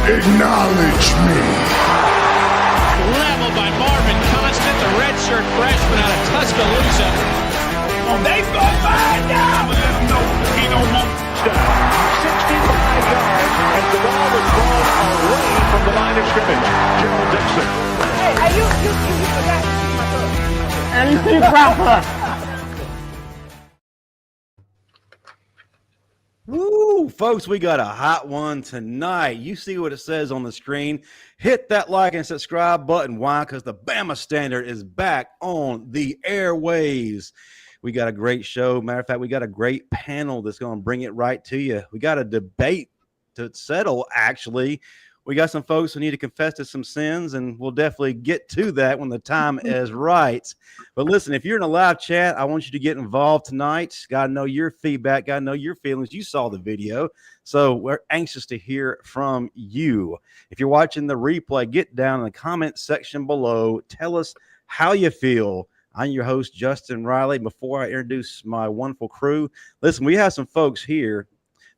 Acknowledge me. Leveled by Marvin Constant, the redshirt freshman out of Tuscaloosa. Oh, they go by now. Let him know he don't want to stop. 65 yards as the ball was thrown away from the line of scrimmage. Gerald Dixon. Hey, you forgot my book. And you proper. Woo, folks, we got a hot one tonight. You see what it says on the screen. Hit that like and subscribe button. Why? Because the Bama Standard is back on the airwaves. We got a great show. Matter of fact, we got a great panel that's going to bring it right to you. We got a debate to settle, actually. We got some folks who need to confess to some sins, and we'll definitely get to that when the time is right. But listen, if you're in a live chat, I want you to get involved tonight. Got to know your feedback. Got to know your feelings. You saw the video, so we're anxious to hear from you. If you're watching the replay, get down in the comment section below. Tell us how you feel. I'm your host, Justin Riley. Before I introduce my wonderful crew, listen, we have some folks here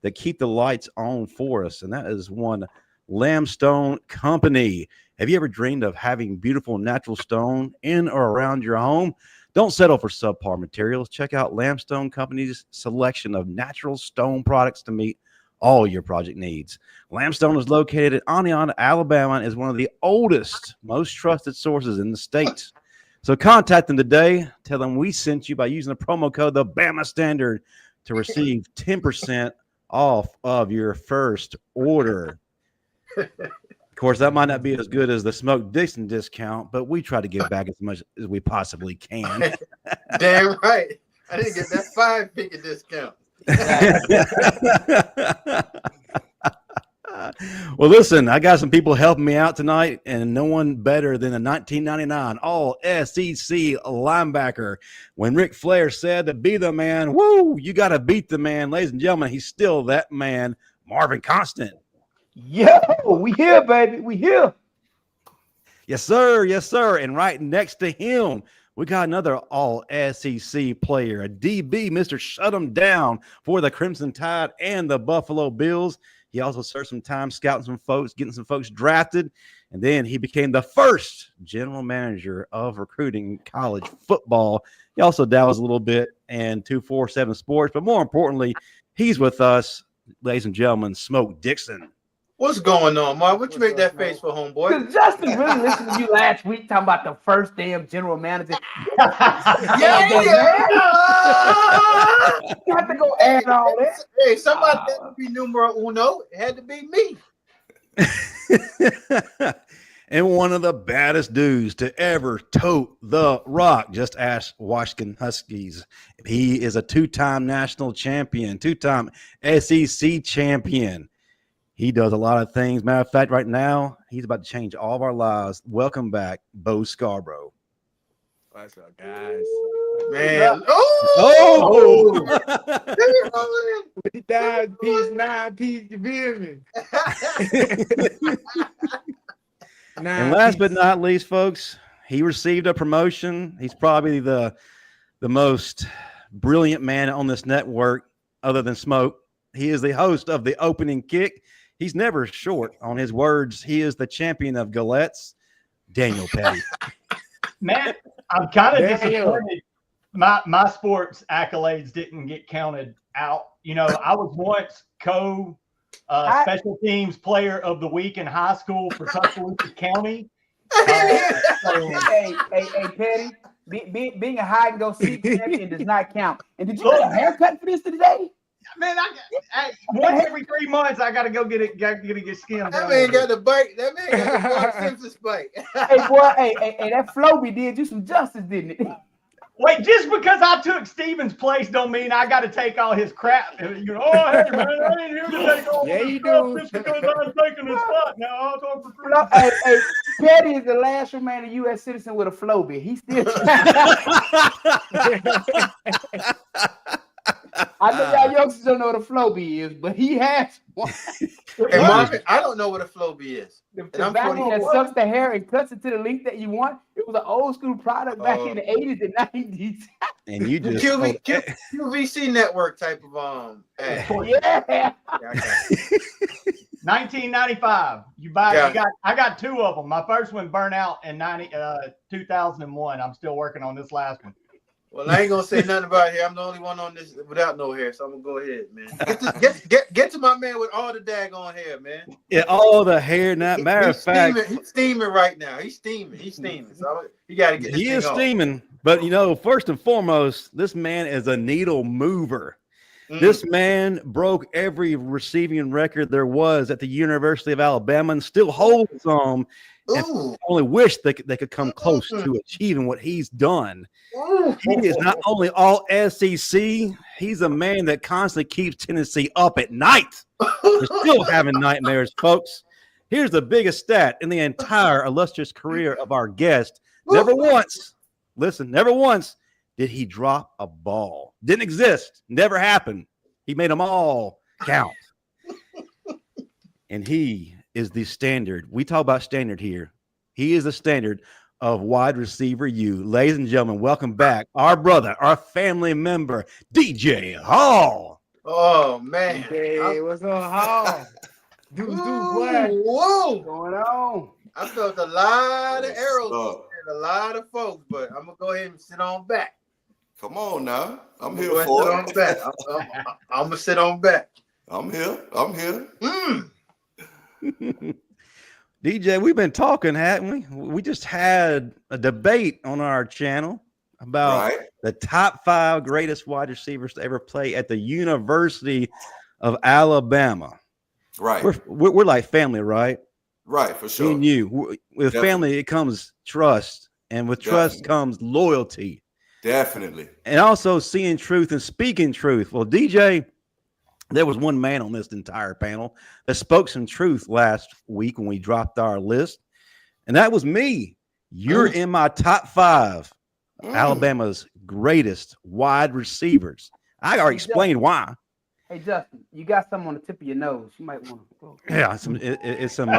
that keep the lights on for us, and that is one Limestone Company. Have you ever dreamed of having beautiful natural stone in or around your home? Don't settle for subpar materials. Check out Limestone Company's selection of natural stone products to meet all your project needs. Limestone is located in Anion, Alabama, and is one of the oldest, most trusted sources in the state. So contact them today. Tell them we sent you by using the promo code the Bama Standard to receive 10% off of your first order. Of course, that might not be as good as the Smoke Dixon discount, but we try to give back as much as we possibly can. Damn right. I didn't get that 5-figure discount. Well, listen, I got some people helping me out tonight, and no one better than the 1999 All-SEC linebacker. When Ric Flair said to be the man, woo, you got to beat the man. Ladies and gentlemen, he's still that man, Marvin Constant. Yo, we here, baby. We here. Yes, sir. Yes, sir. And right next to him, we got another All-SEC player, a DB, Mr. Shut 'em Down for the Crimson Tide and the Buffalo Bills. He also served some time scouting some folks, getting some folks drafted, and then he became the first general manager of recruiting college football. He also dabbles a little bit in 247 Sports, but more importantly, he's with us, ladies and gentlemen, Smoke Dixon. What's going on, Mark? What you make that face for, homeboy? Because Justin really listened to you last week talking about the first damn general manager. Yeah. You have to go add all that. Hey, somebody had to be numero uno. It had to be me. And one of the baddest dudes to ever tote the rock. Just ask Washington Huskies. He is a two-time national champion, two-time SEC champion. He does a lot of things. Matter of fact, right now, he's about to change all of our lives. Welcome back, Bo Scarbrough. What's up, guys? Man. Oh! We died, peace, 9 piece, you feel me? And last but not least, folks, he received a promotion. He's probably the most brilliant man on this network other than Smoke. He is the host of The Opening Kick. He's never short on his words. He is the champion of Gillettes, Daniel Pettey. Man, I'm kind of disappointed. My sports accolades didn't get counted out. You know, I was once special teams player of the week in high school for Tuscaloosa County. Hey, Pettey, being a hide and go seek champion does not count. And did you get a haircut for this today? Man, once every 3 months, I got to go get skimmed. That man got the bite. That man got the Bart Simpson's bite. Hey, boy, hey, that Floby did you some justice, didn't it? Wait, just because I took Steven's place don't mean I got to take all his crap. You know, oh, hey, man, I ain't here to take all his crap just because I'm taking his spot. Now, I'll talk for free. Hey, Pettey is the last remaining U.S. citizen with a Floby. He's still I know y'all youngsters don't know what a Floby is, but he has one. And Marvin, I don't know what a Floby is. The vacuum that sucks the hair and cuts it to the length that you want. It was an old school product back in the 80s and 90s. And you just QVC network type of ad. Yeah. 1995. I got two of them. My first one burnt out in 2001. I'm still working on this last one. Well, I ain't gonna say nothing about hair. I'm the only one on this without no hair, so I'm gonna go ahead, man. Get to my man with all the daggone hair, man. Yeah, all the hair. Not matter of fact, he's steaming right now. He's steaming. So you got to get this he thing is off. steaming. But first and foremost, this man is a needle mover. This man broke every receiving record there was at the University of Alabama and still holds them. And only wish they could come close to achieving what he's done. He is not only all SEC, he's a man that constantly keeps Tennessee up at night. We're still having nightmares, folks. Here's the biggest stat in the entire illustrious career of our guest. Never once did he drop a ball. Didn't exist. Never happened. He made them all count. And he is the standard. We talk about standard here. He is the standard of wide receiver U. Ladies and gentlemen, welcome back. Our brother, our family member, DJ Hall. Oh, man. Hey, what's up, Hall? Dude, what? Whoa. What's going on? I felt a lot of arrows and a lot of folks, but I'm going to go ahead and sit on back. Come on now. I'm here for it. I'm going to sit on back. I'm here. DJ, we've been talking, haven't we? We just had a debate on our channel about the top 5 greatest wide receivers to ever play at the University of Alabama. Right. We're like family, right? Right, for sure. Me and you. With family, it comes trust. And with trust comes loyalty. Definitely. And also seeing truth and speaking truth. Well, DJ, there was one man on this entire panel that spoke some truth last week when we dropped our list, and that was me. You're in my top 5 Alabama's greatest wide receivers. I already explained why. Hey, Justin, you got something on the tip of your nose. You might want to go. Yeah, it's some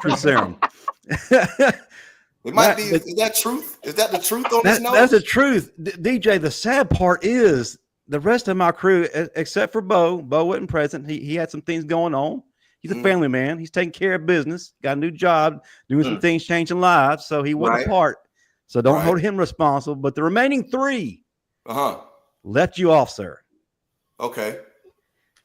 truth serum. It might be. Is that truth? Is that the truth on this nose? That's the truth. DJ, the sad part is the rest of my crew, except for Bo wasn't present. He had some things going on. He's a family man. He's taking care of business, got a new job, doing some things, changing lives. So he wasn't a part. So don't hold him responsible. But the remaining 3 left you off, sir. Okay.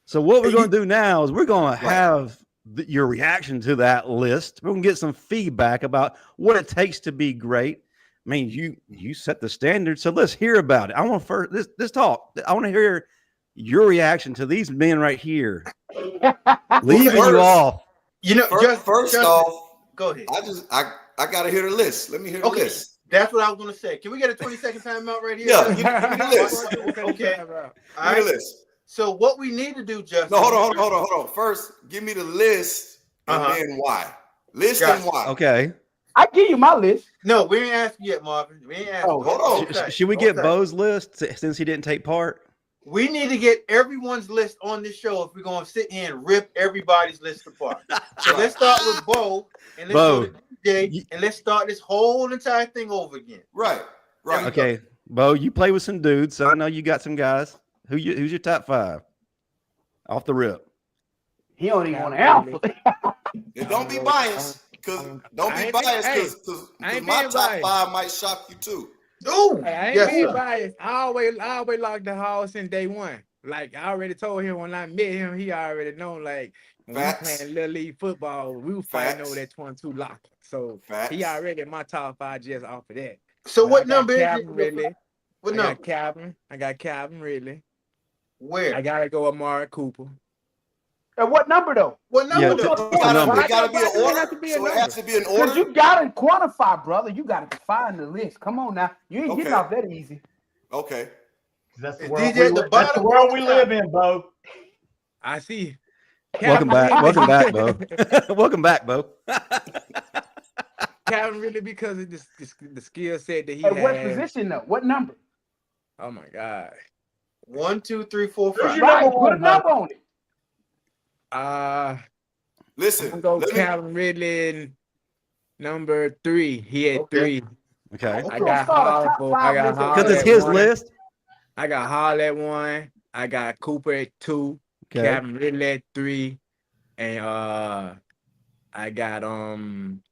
So what we're going to do now is we're going to have your reaction to that list. We're going to get some feedback about what it takes to be great. I mean, you set the standard, so let's hear about it. I want this talk. I want to hear your reaction to these men right here, leaving you off. First off, go ahead. I gotta hear the list. Let me hear the list. That's what I was gonna say. Can we get a 20-second timeout right here? Yeah, give me the list. Okay. All right. Give me the list. So what we need to do, Justin? No, hold on. First, give me the list and then why. List and why. Okay. I give you my list. No, we ain't asked yet, Marvin. We ain't asked. Hold on. Okay. Should we get Bo's list since he didn't take part? We need to get everyone's list on this show if we're going to sit here and rip everybody's list apart. So let's start with Bo, and let's go to DJ, and let's start this whole entire thing over again. Right. Okay, Bo, you play with some dudes, so I know you got some guys. Who's your top 5? Off the rip. He don't even want to answer. And don't be biased. Because my top 5 might shock you too. Ooh, I ain't being biased. I always like the Hall since day one. Like I already told him when I met him, he already know like when we playing little league football, we were fighting over that 22 locker. So he already in my top 5 just off of that. So what number is it? Really? What number? I got Calvin really. Where? I gotta go with Amari Cooper. And what number though? What number though? It gotta be an order. So it has to be an order. Because you gotta quantify, brother. You gotta define the list. Come on now. You ain't getting off that easy. Okay. That's the world we live in, Bo. I see. Welcome back, Bo. Welcome back, Bo. Calvin really because of the skill set that he had. At what position though? What number? Oh my God. 1, 2, 3, 4, 5. Right, put a number on it. Listen. Go Calvin Ridley number 3. He had 3. Okay. I got Hall. Because it's his list. I got Hall at 1. I got Cooper at 2. Okay. Calvin Ridley at 3. And I got I'm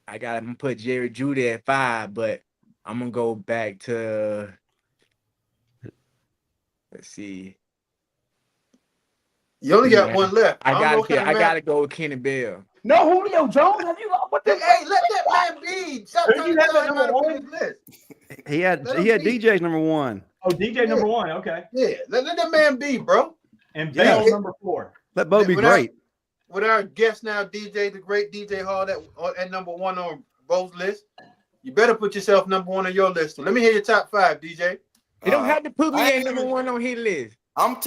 gonna put Jerry Judy at 5, but I'm gonna go back to, let's see. You only got one left. I gotta go with Kenny Bell. No, Julio Jones. Have you what the? Hey, let that man be. Stop Who trying you to have tell at him number how to one? put his list. He had DJ's number 1. Oh, DJ number 1. Okay. Yeah, let that man be, bro. And Bell number 4. Let Bo be great. With our guest now, DJ, the great DJ Hall, at number 1 on Bo's list. You better put yourself number 1 on your list. So let me hear your top 5, DJ. You don't have to put me at number 1 on his list. I'm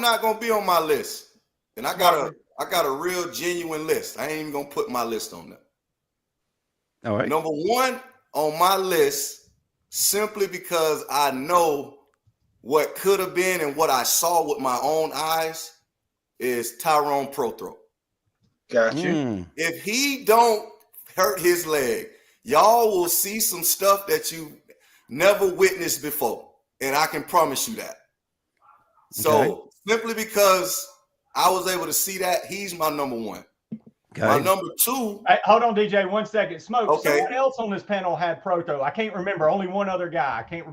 not gonna be on my list. And I got a real genuine list. I ain't even gonna put my list on there. All right. Number 1 on my list, simply because I know what could have been and what I saw with my own eyes, is Tyrone Prothro. Got you. If he don't hurt his leg, y'all will see some stuff that you never witnessed before. And I can promise you that. So simply because I was able to see that, he's my number 1. Okay. My number 2. Hey, hold on, DJ, 1 second. Smoke. Okay. Someone else on this panel had Proto. I can't remember. Only one other guy. I can't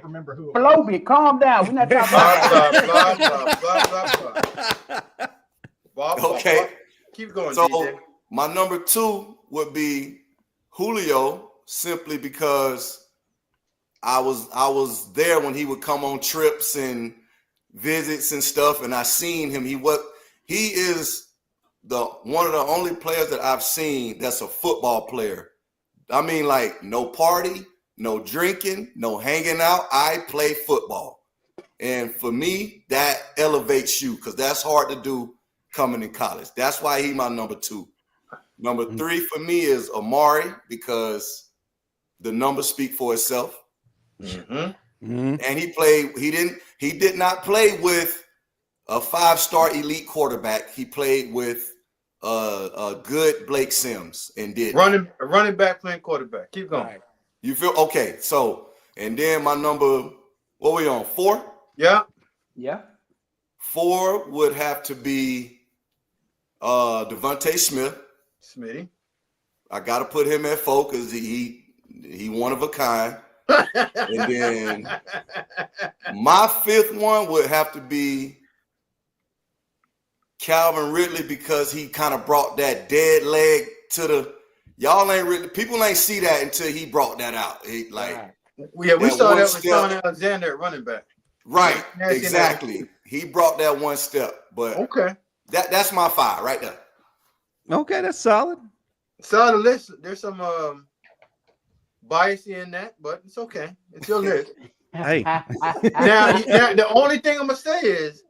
remember who. Floby, calm down. We're not talking about Blah, blah, blah. Okay. Keep going, So DJ. my number 2 would be Julio, simply because I was there when he would come on trips and visits and stuff, and I seen him. He is one of the only players that I've seen that's a football player. I mean, like, no party, no drinking, no hanging out. I play football. And for me, that elevates you, because that's hard to do coming in college. That's why he's my number 2. Number 3 for me is Amari, because the numbers speak for itself. And he did not play with a 5-star elite quarterback. He played with a good Blake Sims and did running back playing quarterback. Keep going. Right. You feel okay? So, and then my number, what we on, 4? Yeah. 4 would have to be Devontae Smith. Smitty. I got to put him at 4 because he one of a kind. And then my 5th one would have to be Calvin Ridley, because he kind of brought that dead leg to the people ain't see that until he brought that out. We saw that with Sean Alexander at running back. Right, exactly. He brought that one step, but that's my 5 right there. Okay, that's solid. Solid list. There's some bias in that, but it's okay. It's your list. Hey. now, the only thing I'm gonna say is,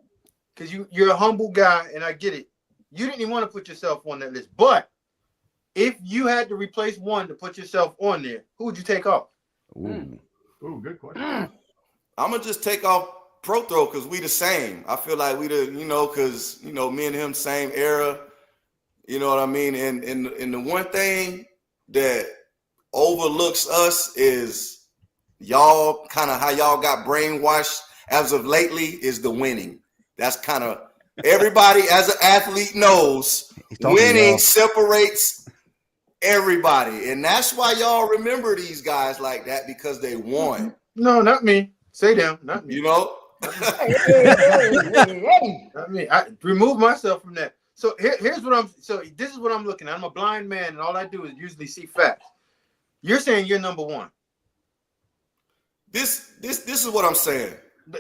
because you're a humble guy, and I get it, you didn't even want to put yourself on that list. But if you had to replace one to put yourself on there, who would you take off? Ooh, good question. I'm gonna just take off Prothro because we the same. I feel like we because me and him same era. You know what I mean? And the one thing that overlooks us is y'all kind of how y'all got brainwashed as of lately is the winning. That's kind of everybody as an athlete knows winning separates everybody. And that's why y'all remember these guys like that, because they won. No, not me. Say them, not me. You know? Not me. I remove myself from that. So this is what I'm looking at. I'm a blind man, and all I do is usually see facts. You're saying you're number 1. This is what I'm saying.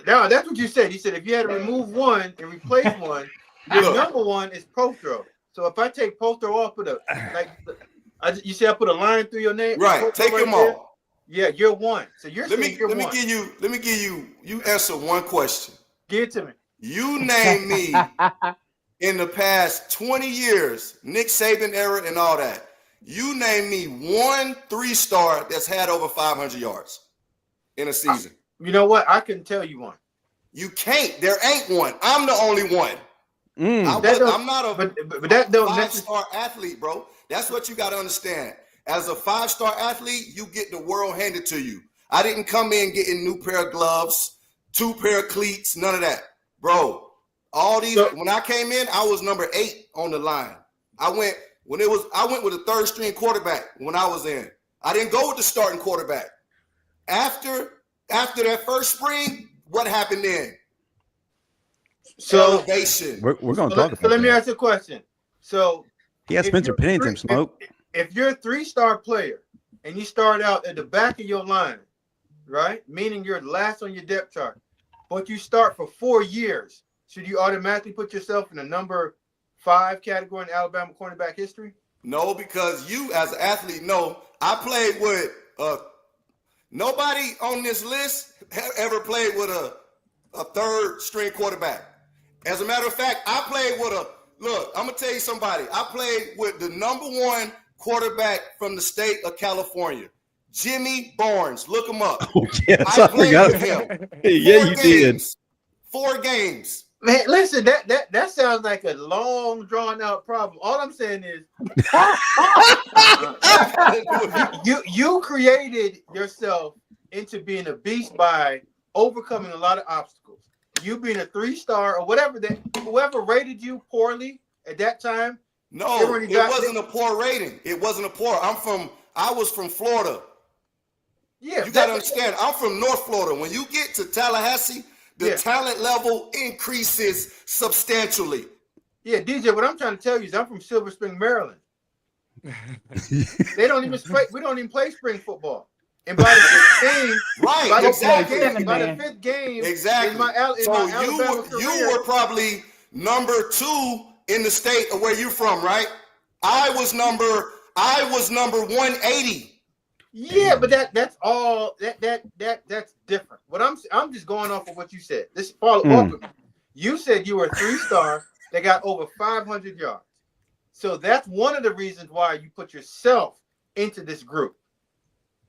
Now, that's what you said. You said if you had to remove one and replace one, your number 1 is Prothro. So if I take Prothro off, you see I put a line through your name? Right, take him off. Yeah, you're 1. So you're saying you're 1. Let me give you answer one question. Give it to me. You name me in the past 20 years, Nick Saban era and all that. You name me one 3-star that's had over 500 yards in a season. You know what? I can tell you one. You can't. There ain't one. I'm the only one. I'm not a 5-star athlete, bro. That's what you got to understand. As a 5-star athlete, you get the world handed to you. I didn't come in getting new pair of gloves, 2 pair of cleats, none of that. Bro, All these when I came in, I was number 8 on the line. I went with a third string quarterback when I was in. I didn't go with the starting quarterback. After that first spring, what happened then? So elevation. We're going to talk about So let me that. ask you a question. So He has Spencer Pennington smoke. If you're a 3-star player and you start out at the back of your line, right? Meaning you're last on your depth chart, but you start for 4 years, should you automatically put yourself in the number 5 category in Alabama cornerback history? No, because you as an athlete know I played with nobody on this list ever played with a third string quarterback. As a matter of fact, I played with I'm going to tell you somebody. I played with the number 1 quarterback from the state of California, Jimmy Barnes. Look him up. Oh, yes, I played with him. Yeah, you did. 4 games. Man, listen, that sounds like a long, drawn-out problem. All I'm saying is you created yourself into being a beast by overcoming a lot of obstacles. You being a 3-star or whatever whoever rated you poorly at that time. No, it wasn't a poor rating. It wasn't a poor. I was from Florida. Yeah, you got to understand. I'm from North Florida. When you get to Tallahassee, the talent level increases substantially. Yeah, DJ, what I'm trying to tell you is I'm from Silver Spring, Maryland. We don't even play spring football. And by the 5th game, by the fifth game, exactly. You were probably number 2 in the state of where you're from, right? I was number 180. Yeah, but that's all that's different. What I'm just going off of what you said. This follow up with me. You said you were a 3-star that got over 500 yards. So that's one of the reasons why you put yourself into this group.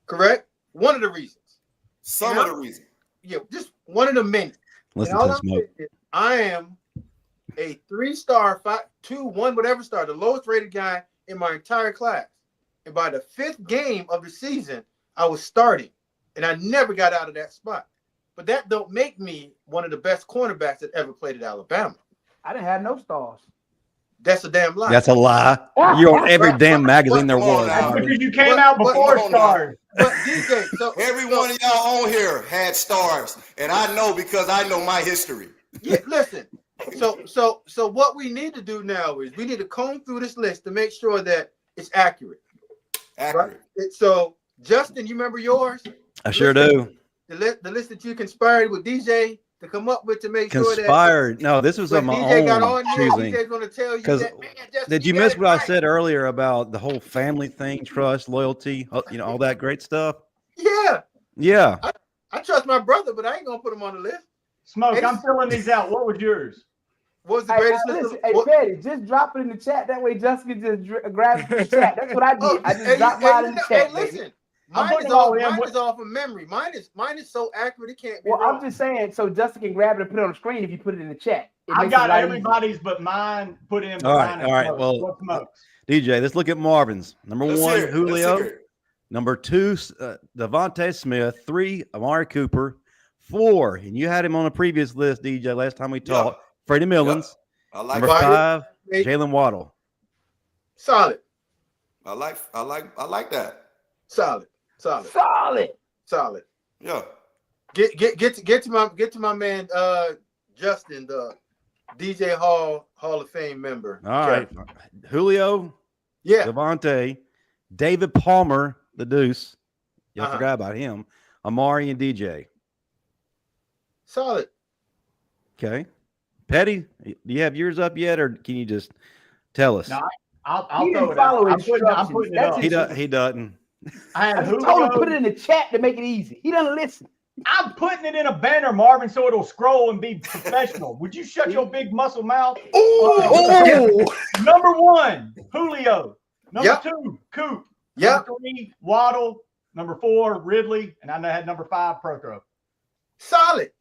Correct? One of the reasons. Some of the reasons. Yeah, just one of the many. Listen to Smoke. I am a 3-star, 2, 1, whatever star, the lowest rated guy in my entire class. And by the 5th game of the season, I was starting, and I never got out of that spot. But that don't make me one of the best cornerbacks that ever played at Alabama. I didn't have no stars. That's a damn lie. That's a lie. You're on every damn magazine there was. Because you came out before stars. But DJ, so every one of y'all on here had stars, and I know because I know my history. Yeah, listen. So what we need to do now is we need to comb through this list to make sure that it's accurate. Accurate. Right? So Justin, you remember yours? I sure do. The list that you conspired with DJ to come up with to make sure that conspired. No, this was on my own choosing. DJ's going to tell you that, man, Justin, did you miss what I said earlier about the whole family thing, trust, loyalty, all that great stuff? Yeah. Yeah. I trust my brother, but I ain't going to put him on the list. Smoke, I'm filling these out. What was yours? What was the greatest list? Hey, Pettey, just drop it in the chat. That way Justin can just grab it in the chat. That's what I did. I just dropped mine in the chat. Hey, listen. Mine is off of memory. Mine is so accurate it can't be wrong. I'm just saying, so Justin can grab it and put it on the screen if you put it in the chat. I got everybody's but mine put in. All right. Well, DJ, let's look at Marvin's. Number 1, Julio. Number 2, Devontae Smith. 3, Amari Cooper. 4, and you had him on a previous list, DJ, last time we talked. Freddie Millins. I like Number 5, Jalen Waddle. Solid. I like that. Solid. Yeah. Get to my man Justin, the DJ Hall of Fame member. All right. Julio. Yeah. Devontae. David Palmer, the Deuce. Y'all forgot about him. Amari and DJ. Solid. Okay. Pettey, do you have yours up yet, or can you just tell us? No, I'll throw it out. I'm putting it up. He doesn't. I told him to put it in the chat to make it easy. He doesn't listen. I'm putting it in a banner, Marvin, so it'll scroll and be professional. Would you shut your big muscle mouth? Number 1, Julio. Number 2, Coop. Number 3, Waddle. Number 4, Ridley. And I had number 5, Prokop. Solid.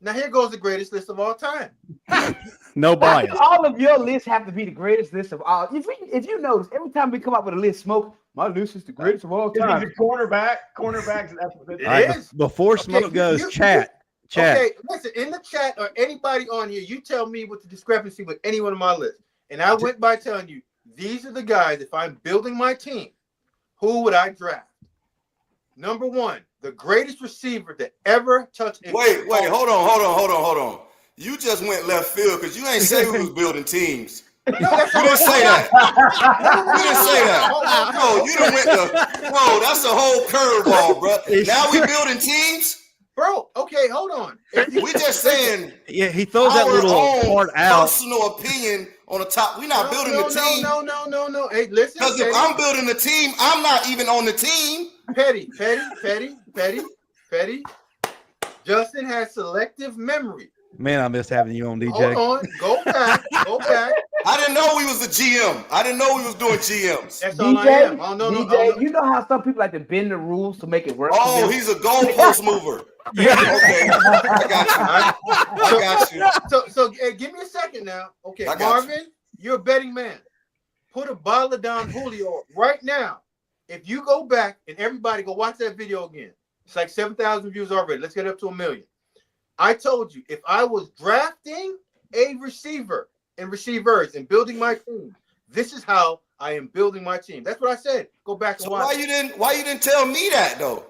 Now here goes the greatest list of all time. No bias. All of your lists have to be the greatest list of all. If you notice, every time we come up with a list, Smoke, my list is the greatest of all time. Cornerbacks. That's what it is. Before Smoke goes, chat. Chat. Okay, listen, in the chat or anybody on here, you tell me what the discrepancy with any one of my lists. And I went by telling you, these are the guys, if I'm building my team, who would I draft? Number 1, the greatest receiver that ever touched. Wait, hold on. You just went left field because you ain't say we was building teams. No, that's You didn't say that. You didn't say that. No, you done went bro, that's a whole curveball, bro. Now we building teams? Bro, okay, hold on. We just saying Yeah, he throws that our little own part out. personal opinion on the top. We're not building the team. No. Hey, listen. Because if I'm building the team, I'm not even on the team. Pettey. Justin has selective memory. Man, I miss having you on, DJ. Hold on. Go back. I didn't know we was a GM. I didn't know we was doing GMs. That's all I am. I don't know. DJ, you know how some people like to bend the rules to make it work? Oh, he's a goalpost mover. Okay, I got you. So give me a second now. Okay, Marvin, you're a betting man. Put a bottle down Julio right now. If you go back and everybody go watch that video again, it's like 7,000 views already. Let's get up to 1 million. I told you, if I was drafting a receiver and receivers and building my team, this is how I am building my team. That's what I said. Go back and watch. Why you didn't tell me that though?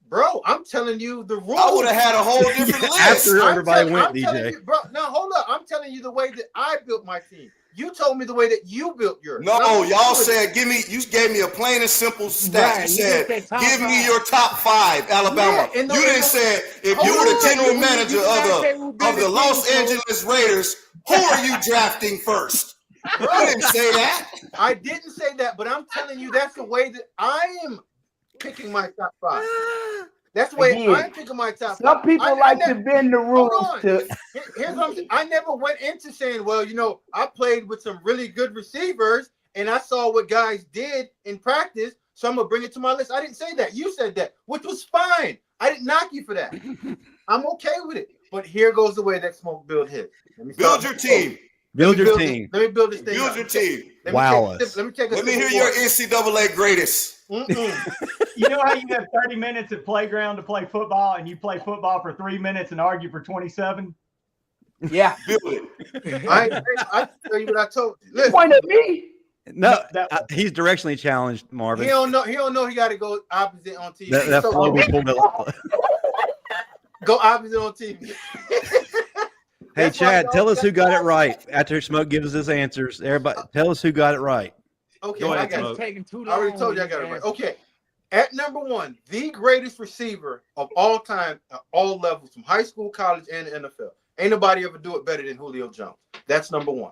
Bro, I'm telling you the rules. I would have had a whole different list. After everybody went, DJ. You, bro, now hold up. I'm telling you the way that I built my team. You told me the way that you built yours. No, y'all said you gave me a plain and simple stat. Right, you said give me 5. your top 5, Alabama. Yeah, you didn't say if you were the general manager of the Los Angeles Raiders, who are you drafting first? You didn't say that. I didn't say that, but I'm telling you that's the way that I am picking my top 5. That's the way I'm picking my top 5. Some people like to bend the rules. Here's what I'm saying. I never went into saying, well, I played with some really good receivers and I saw what guys did in practice, so I'm going to bring it to my list. I didn't say that. You said that, which was fine. I didn't knock you for that. I'm okay with it. But here goes the way that Smoke build his. Build your team. Build your team. Let me build this thing. Build your team. Let me hear your NCAA greatest. You know how you have 30 minutes at playground to play football, and you play football for 3 minutes and argue for 27? Yeah. Build it. I tell you what I told you. Listen, Point at me. No, he's directionally challenged, Marvin. He don't know. He got to go opposite on TV. That flow we pulled up. Go opposite on TV. Hey, Chad, tell us who got it right after Smoke gives us his answers. Everybody, tell us who got it right. Okay, Go ahead, I got Smoke. it. Taking too long. I already told you I got it right. Okay. At number 1, the greatest receiver of all time at all levels, from high school, college, and the NFL. Ain't nobody ever do it better than Julio Jones. That's number 1.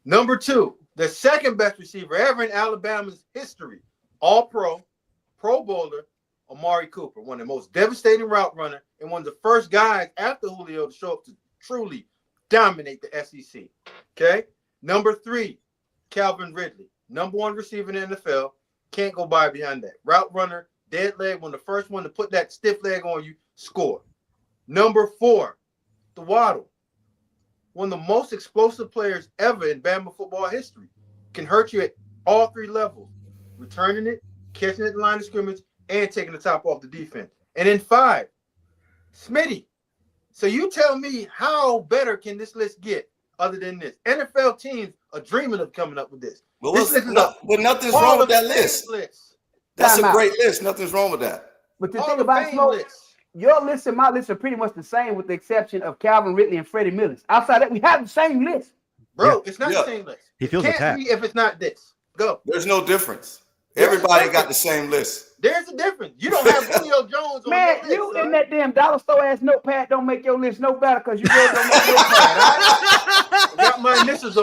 Number 2, the second best receiver ever in Alabama's history, All-Pro, Pro Bowler, Amari Cooper, one of the most devastating route runner and one of the first guys after Julio to show up to truly dominate the SEC. Okay? Number 3, Calvin Ridley, number 1 receiver in the NFL. Can't go by behind that. Route runner, dead leg, one of the first one to put that stiff leg on you, score. Number 4, the Waddle, one of the most explosive players ever in Bama football history. Can hurt you at all 3 levels, returning it, catching it at the line of scrimmage, and taking the top off the defense. And then 5, Smitty. So you tell me how better can this list get other than this? NFL teams are dreaming of coming up with this. But nothing's wrong with that list. That's a great list. Nothing's wrong with that. But the thing about Smoke, your list and my list are pretty much the same with the exception of Calvin Ridley and Freddie Mills. Outside that, we have the same list. Bro, it's not the same list. He feels Can't attacked. be if it's not this. Go. There's no difference. Everybody got the same list. There's a difference. You don't have Julio Jones on Man, your list, you son. in that damn dollar store ass notepad don't make your list no better because you wrote on that notepad. Right? It got my initials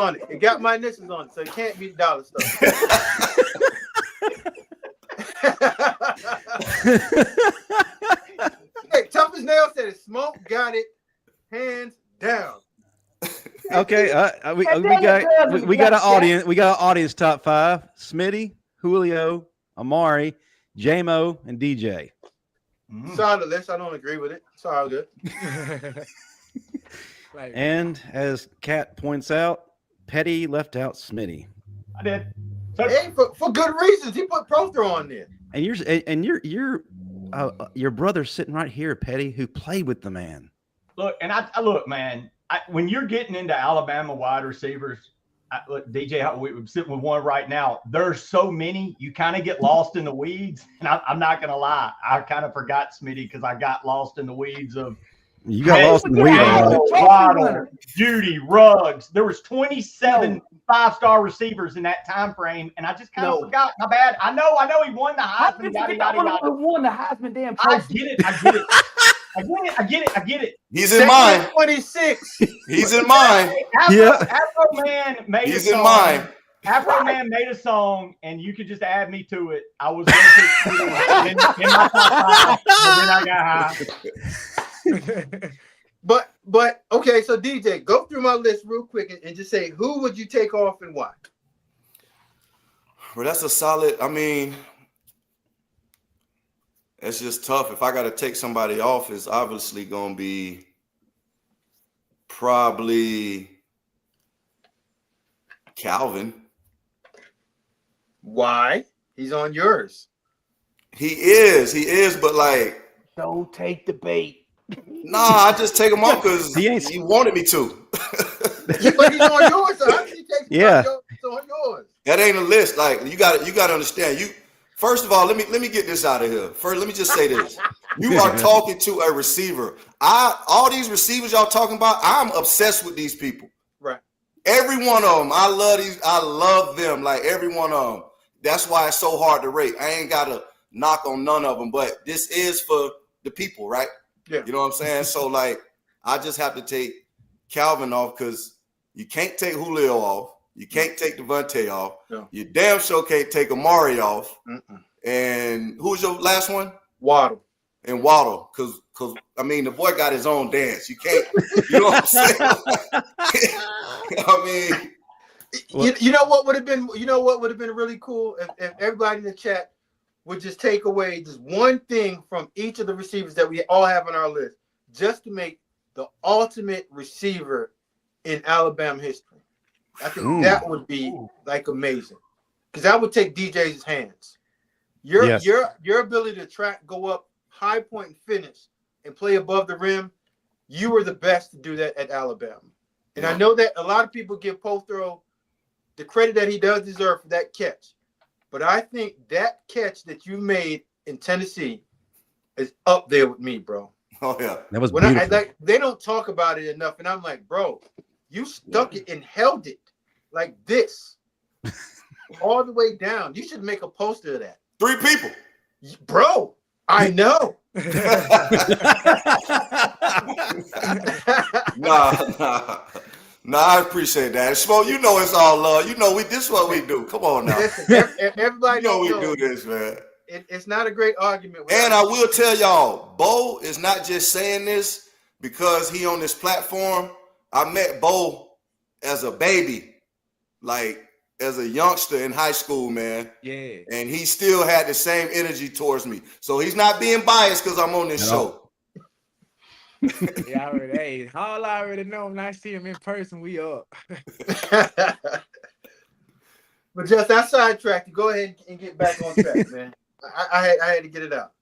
on it. So it can't be dollar store. Hey, Tough as Nails said it. Smoke got it hands down. Okay, we got an audience. We got an audience top 5: Smitty, Julio, Amari, J-Mo, and DJ. Solid list. I don't agree with it. It's all good. And as Kat points out, Pettey left out Smitty. I did. Hey, for good reasons. He put Prothro on there. And you're your brother's sitting right here, Pettey, who played with the man. Look, and I look, man. When you're getting into Alabama wide receivers, look, DJ, we're sitting with one right now. There's so many, you kind of get lost in the weeds. And I'm not gonna lie, I kind of forgot Smitty because I got lost in the weeds of. You got lost in the weeds. Waddle, Judy, Ruggs. There was 27 5-star receivers in that time frame, and I just kind of forgot. My bad. I know he won the Heisman. Won the Heisman damn I trophy. get it. He's in mine. 26. He's in mine. Afro Man made He's a song. in mine. Afro Man made a song, and you could just add me to it. I was going to in my top 5, but then I got high. But okay, so DJ, go through my list real quick and just say who would you take off and why? Well, that's a solid. I mean, it's just tough. If I got to take somebody off, it's obviously going to be probably Calvin. Why? He's on yours. He is, but like, don't take the bait. Nah, I just take him off because he wanted me to. But he's on yours, so how can you take him off on yours? That ain't a list. Like you got to understand. You first of all, let me get this out of here. First, let me just say this: you are talking to a receiver. All these receivers y'all talking about, I'm obsessed with these people. Right. Every one of them, I love them. Like every one of them. That's why it's so hard to rate. I ain't got to knock on none of them, but this is for the people, right? Yeah. You know what I'm saying? So, like, I just have to take Calvin off because you can't take Julio off. You can't take Devontae off. No. You damn sure can't take Amari off. Mm-mm. And who was your last one? Waddle. And Waddle. Because, I mean, the boy got his own dance. You can't, you know what I'm saying? I mean. You know what would have been really cool if everybody in the chat would just take away just one thing from each of the receivers that we all have on our list, just to make the ultimate receiver in Alabama history. I think that would be like amazing, because that would take DJ's hands. Your ability to go up, high point and finish, and play above the rim. You were the best to do that at Alabama, and I know that a lot of people give Pothrow the credit that he does deserve for that catch. But I think that catch that you made in Tennessee is up there with me, bro. Oh, yeah. That was beautiful. They don't talk about it enough. And I'm like, bro, you stuck it and held it like this all the way down. You should make a poster of that. 3 people. Bro, I know. Nah, I appreciate that. Smoke, you know it's all love. You know this is what we do. Come on now. Listen, everybody you know we do this, man. It's not a great argument. And I will tell y'all, Bo is not just saying this because he on this platform. I met Bo as a baby, like as a youngster in high school, man. Yeah. And he still had the same energy towards me. So he's not being biased because I'm on this show. Yeah, all I already know when I see him in person, we up. But just I sidetracked you. Go ahead and get back on track, man. I had to get it out.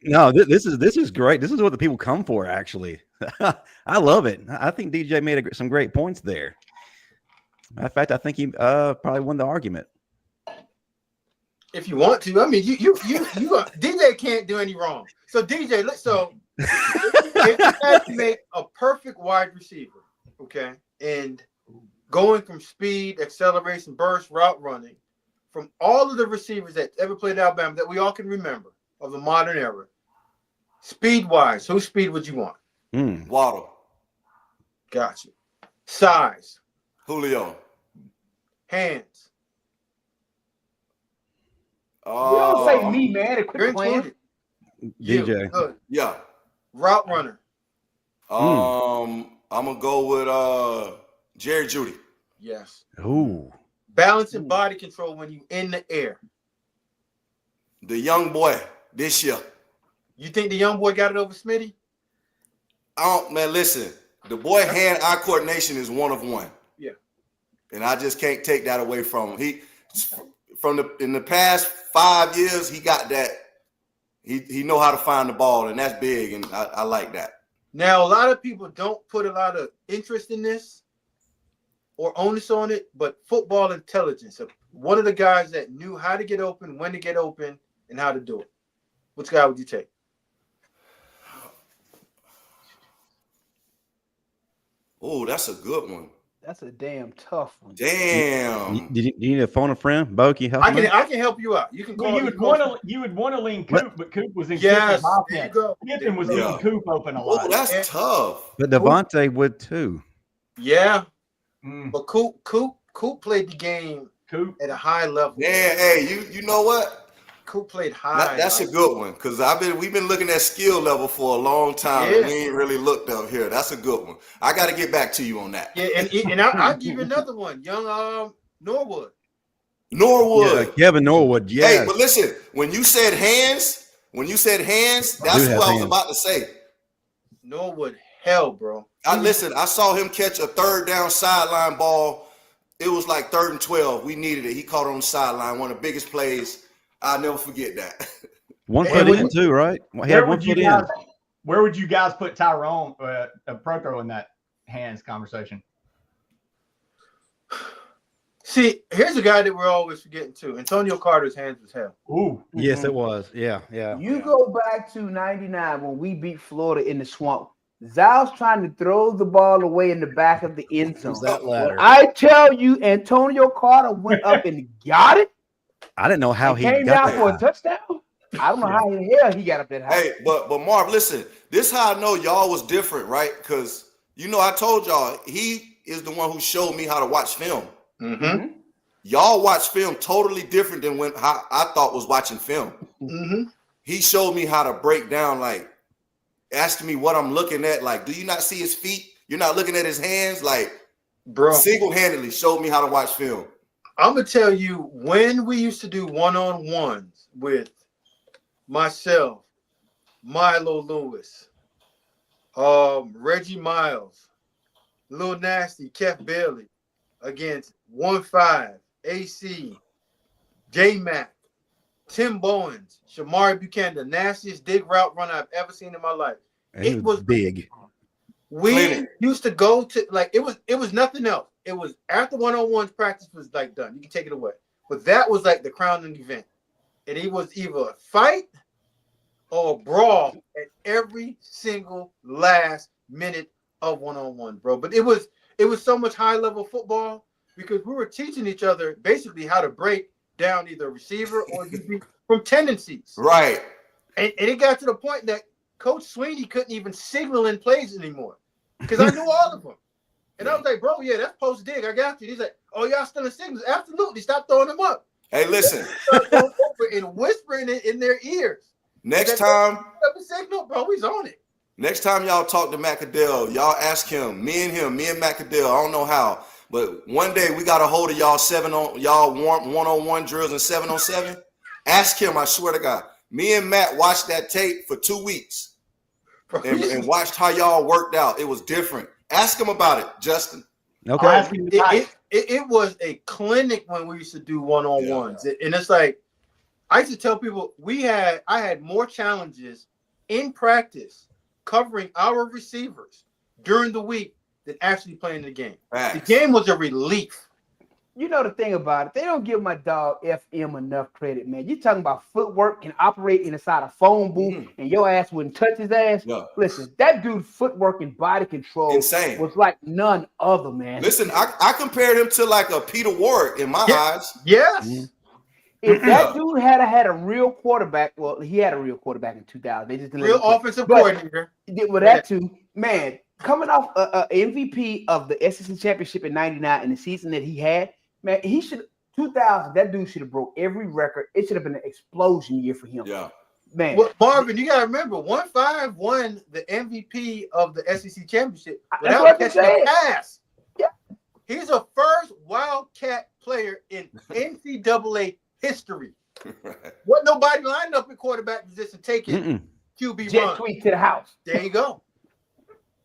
No, this is great. This is what the people come for, actually. I love it. I think DJ made some great points there. Matter of fact, I think he probably won the argument. If you want to, I mean, you DJ can't do any wrong. So DJ, if you had to make a perfect wide receiver, okay, and going from speed, acceleration, burst, route running, from all of the receivers that ever played Alabama that we all can remember of the modern era, speed-wise, whose speed would you want? Waddle. Gotcha. Size. Julio. Hands. You don't say me, man. Quit playing. DJ. Good. Yeah. Route runner. I'm gonna go with Jerry Jeudy. Yes. Ooh. Balance and body control when you in the air. The young boy this year. You think the young boy got it over Smitty? Man, listen. The boy hand-eye coordination is one of one. Yeah. And I just can't take that away from him. In the past 5 years, he got that He know how to find the ball, and that's big, and I like that. Now, a lot of people don't put a lot of interest in this or onus on it, but football intelligence. One of the guys that knew how to get open, when to get open, and how to do it. Which guy would you take? Oh, that's a good one. That's a damn tough one. Damn. Do you need to phone a friend? Bo, can you help me? I can help you out. You can call. Well, you would want to lean Coop, but Coop was in Yes, Kiffin there you offense. go. Kiffin was leaving Coop open a lot. Oh, that's tough. But Devontae would too. Yeah, Mm. but Coop played the game at a high level. Yeah, hey, you know what? Coop played high. That's a good one because we've been looking at skill level for a long time, and we ain't really looked up here. That's a good one. I got to get back to you on that. Yeah, and I'll give you another one, young Norwood. Norwood, Yeah, Kevin Norwood. Yeah. Hey, but listen, when you said hands, that's who I was about to say. Norwood, hell, bro. I saw him catch a third down sideline ball. It was like 3rd and 12. We needed it. He caught it on the sideline. One of the biggest plays. I'll never forget that. 1 foot in too, right? He had 1 foot in. Where would you guys put Tyrone Proto in that hands conversation? See, here's a guy that we're always forgetting too. Antonio Carter's hands was hell. Ooh. Yes, it was. Yeah. You go back to 99 when we beat Florida in the swamp. Zal's trying to throw the ball away in the back of the end zone. That ladder. I tell you, Antonio Carter went up and got it. I didn't know how he came got down for a touchdown. I don't know how in the hell he got up that high. Hey, but Marv, listen, this is how I know y'all was different, right? Because I told y'all he is the one who showed me how to watch film. Mm-hmm. Y'all watch film totally different than how I thought was watching film. Mm-hmm. He showed me how to break down, like asking me what I'm looking at. Like, do you not see his feet? You're not looking at his hands? Like, bro, single-handedly showed me how to watch film. I'm gonna tell you, when we used to do one-on-ones with myself, Milo Lewis, Reggie Miles, Lil Nasty, Kev Bailey, against 1-5, AC, J-Mac, Tim Bowens, Shamari Buchanan, the nastiest dig route run I've ever seen in my life. It was big. We used to go to, like, it was nothing else. It was after one-on-ones practice was like done. You can take it away. But that was like the crowning event. And it was either a fight or a brawl at every single last minute of one-on-one, bro. But it was so much high-level football because we were teaching each other basically how to break down either a receiver or from tendencies. Right. And it got to the point that Coach Sweeney couldn't even signal in plays anymore because I knew all of them. And I was like, bro, yeah, that's post dig. I got you. He's like, oh, y'all still in signals? Absolutely. Stop throwing them up. Hey, listen. Over and whispering it in their ears. Next time, signal, bro, he's on it. Next time y'all talk to McAdell, y'all ask him, me and McAdell, I don't know how, but one day we got a hold of y'all one-on-one drills and 7-on-7. Ask him, I swear to God. Me and Matt watched that tape for 2 weeks and watched how y'all worked out. It was different. Ask him about it, Justin. Okay. It was a clinic when we used to do one-on-ones. Yeah. And it's like, I used to tell people I had more challenges in practice covering our receivers during the week than actually playing the game. Facts. The game was a relief. You know the thing about it, they don't give my dog FM enough credit, man. You're talking about footwork and operate inside a phone booth, and your ass wouldn't touch his ass. Yeah. Listen, that dude's footwork and body control was like none other, man. Listen, I compared him to like a Peter Warrick in my eyes. Yes. Mm-hmm. If that dude had a real quarterback, well, he had a real quarterback in 2000. They just didn't real offensive coordinator. With that too, man, coming off a MVP of the SEC championship in '99 and the season that he had. Man, he should 2000. That dude should have broke every record. It should have been an explosion year for him. Yeah, man. Well, Marvin, you gotta remember, 1-5 won the MVP of the SEC championship without catching a pass. Yeah, he's the first Wildcat player in NCAA history. What nobody lined up at quarterback position taking QB jet run. tweet to the house. There you go.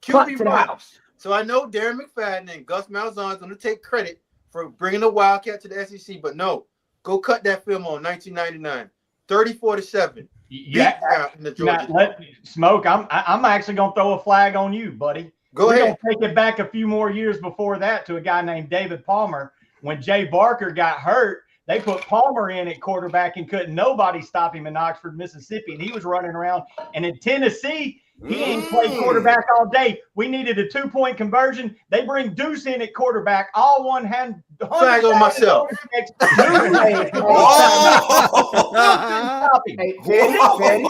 QB to the house. So I know Darren McFadden and Gus Malzahn's going to take credit for bringing the Wildcat to the SEC, but no, go cut that film on 1999, 34-7. Smoke. I'm actually gonna throw a flag on you, buddy. Go ahead. We're gonna take it back a few more years before that to a guy named David Palmer. When Jay Barker got hurt, they put Palmer in at quarterback and couldn't nobody stop him in Oxford, Mississippi, and he was running around. And in Tennessee, he ain't played quarterback all day. We needed a 2-point conversion. They bring Deuce in at quarterback, all one hand. Flag on myself. Pettey,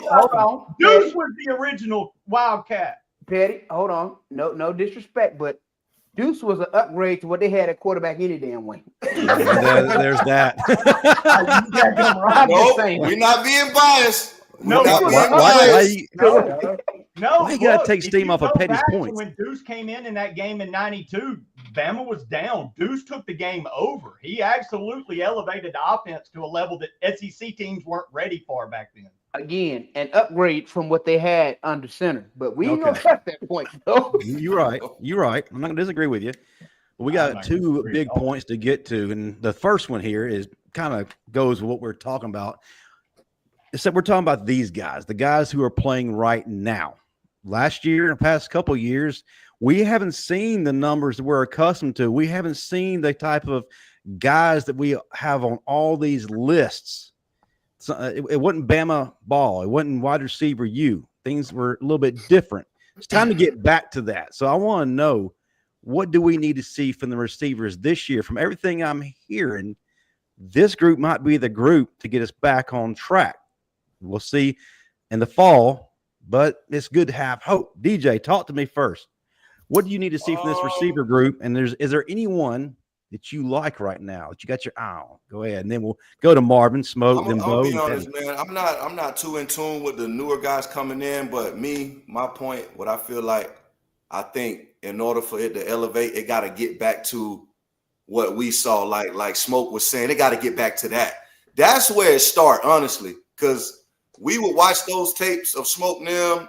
hold on. Deuce was the original Wildcat. Pettey, hold on. No disrespect, but Deuce was an upgrade to what they had at quarterback any damn way. There's that. We're not being biased. No, why you gotta take steam off of Petty's points? When Deuce came in that game in '92, Bama was down. Deuce took the game over. He absolutely elevated the offense to a level that SEC teams weren't ready for back then. Again, an upgrade from what they had under center, but we ain't gonna touch that point. No. You're right. I'm not gonna disagree with you. But we got two big points to get to, and the first one here is kind of goes with what we're talking about. Except we're talking about these guys, the guys who are playing right now. Last year and the past couple of years, we haven't seen the numbers that we're accustomed to. We haven't seen the type of guys that we have on all these lists. So, it wasn't Bama ball. It wasn't wide receiver U. Things were a little bit different. It's time to get back to that. So I want to know, what do we need to see from the receivers this year? From everything I'm hearing, this group might be the group to get us back on track. We'll see in the fall, but it's good to have hope. DJ, talk to me first. What do you need to see from this receiver group? And is there anyone that you like right now that you got your eye on? Go ahead, and then we'll go to Marvin, Smoke, then Bo. I'll be honest, man. I'm not too in tune with the newer guys coming in, but my point, what I feel like, I think in order for it to elevate, it got to get back to what we saw. Like Smoke was saying, it got to get back to that. That's where it started, honestly, because we would watch those tapes of Smoke and them,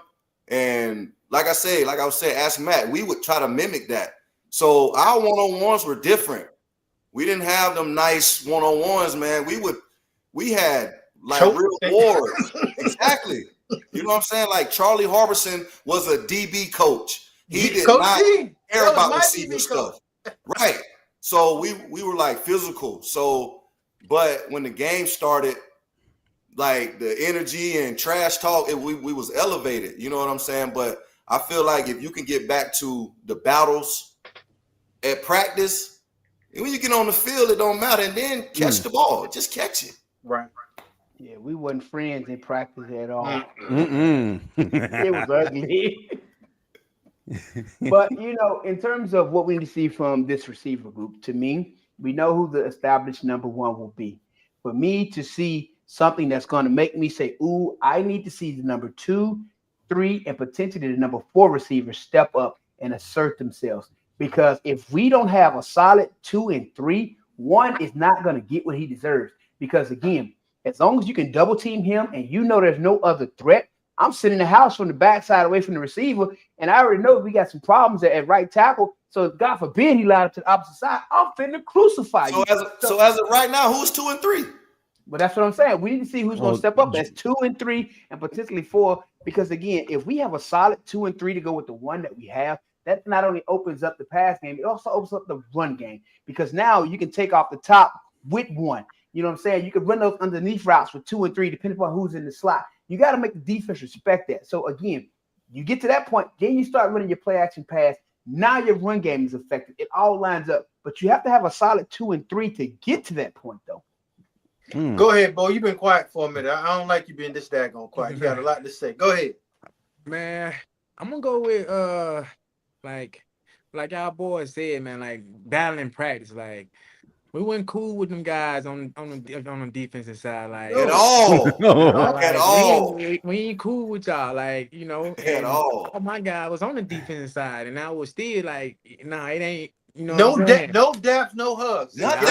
and like I was saying, ask Matt, we would try to mimic that. So our one-on-ones were different. We didn't have them nice one-on-ones, man. We had like real wars. Exactly. You know what I'm saying? Like Charlie Harbison was a DB coach. He did not care about receiver stuff. Right. So we were like physical. So, but when the game started, like the energy and trash talk, we was elevated. You know what I'm saying? But I feel like if you can get back to the battles at practice, and when you get on the field, it don't matter. And then catch the ball. Just catch it. Right. Yeah, we wasn't friends in practice at all. It was ugly. But, in terms of what we need to see from this receiver group, to me, we know who the established number one will be. For me to see something that's going to make me say, ooh, I need to see the number 2, 3, and potentially the number 4 receivers step up and assert themselves. Because if we don't have a solid 2 and 3, 1 is not going to get what he deserves. Because, again, as long as you can double team him and there's no other threat, I'm sitting in the house from the backside away from the receiver, and I already know we got some problems at right tackle. So if God forbid he lied up to the opposite side, I'm finna crucify you. So as of right now, who's 2 and 3? But that's what I'm saying. We need to see who's going to step up. That's 2 and 3 and potentially 4. Because, again, if we have a solid 2 and 3 to go with the 1 that we have, that not only opens up the pass game, it also opens up the run game. Because now you can take off the top with 1. You know what I'm saying? You can run those underneath routes with 2 and 3, depending upon who's in the slot. You got to make the defense respect that. So, again, you get to that point, then you start running your play action pass. Now your run game is effective. It all lines up. But you have to have a solid 2 and 3 to get to that point, though. Go ahead, Bo. You've been quiet for a minute. I don't like you being this daggone quiet. You got a lot to say. Go ahead. Man, I'm gonna go with like our boys said, man, like battling practice. Like we weren't cool with them guys on the defensive side, like at all. At all. We ain't cool with y'all, like at all. All my guy was on the defensive side, and I was still like, nah, it ain't. No depth, no hugs. None of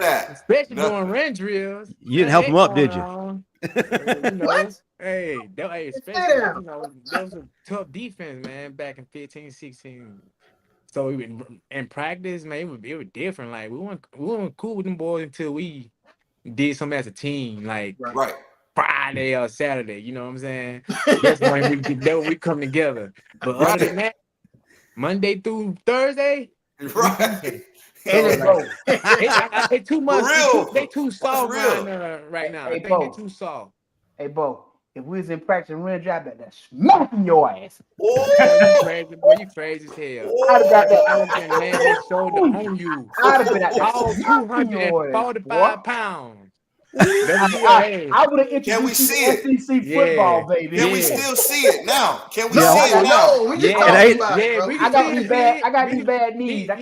that. Especially during run drills. You didn't help him up, did you? What? Hey, especially, that was a tough defense, man, back in 15, 16. So in practice, man, it was different. Like we weren't cool with them boys until we did something as a team. Like right. Friday or Saturday. You know what I'm saying? That's when we come together. But other than that, Monday through Thursday, Right. They too much. They too soft right now. Hey, I think Bo. they too soft. Hey, Bo, if we was in practice and run job, that's smacking your ass. You crazy, boy. You crazy as hell. I'd have got that. I would have been laying his shoulder on you. I'd have been at that. All 245 pounds. I would have introduced Can we see it? SEC football, baby. Can we still see it now? Can we see I it now? we just talking about it, bro. I got these bad knees. He got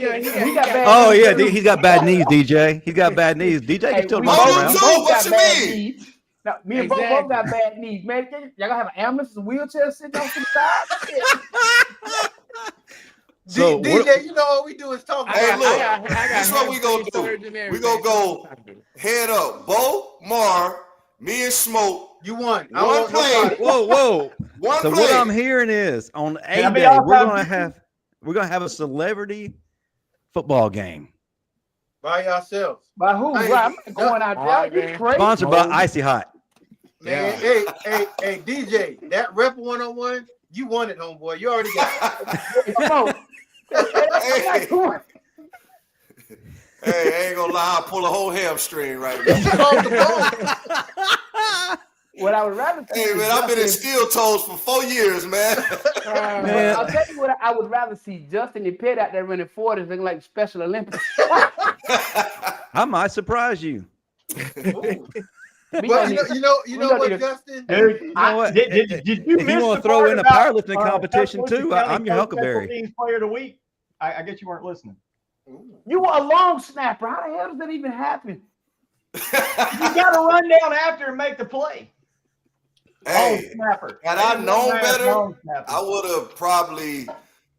bad Oh knees. yeah, he's got bad knees, DJ. He's got bad knees. DJ can still run around. What you mean? Now, me and Bo both got bad knees, man. Y'all gonna have an ambulance and wheelchair sitting on the side? So DJ, you know what we do is talk. Hey, look, this is what we gonna do. We gonna go head up. Bo, Marv, me and Smoke. You won. One play. Whoa. One So play. what I'm hearing is on A I be Day outside? we're gonna have a celebrity football game By yourselves. By who? Hey, I'm not going out there. You crazy? sponsored by Icy Hot. Man, hey, DJ, that rep 101, you won it, homeboy. You already got it. Come on. Hey, I ain't gonna lie, I'll pull a whole hamstring right now. What I would rather see. Hey man, I've been in steel toes for 4 years, man. Man. I'll tell you what I would rather see Justin and Pettey out there running 40s looking like Special Olympics. I might surprise you. But you know what, Justin? Dude, you know what? Did you If you miss want to the throw part in a about, powerlifting competition too, I'm your Special Huckleberry. Teams Player of the Week? I guess you weren't listening. You were a long snapper. How the hell does that even happen? You got to run down after and make the play. Hey, Long snapper. had I known better, Long snapper. I would have probably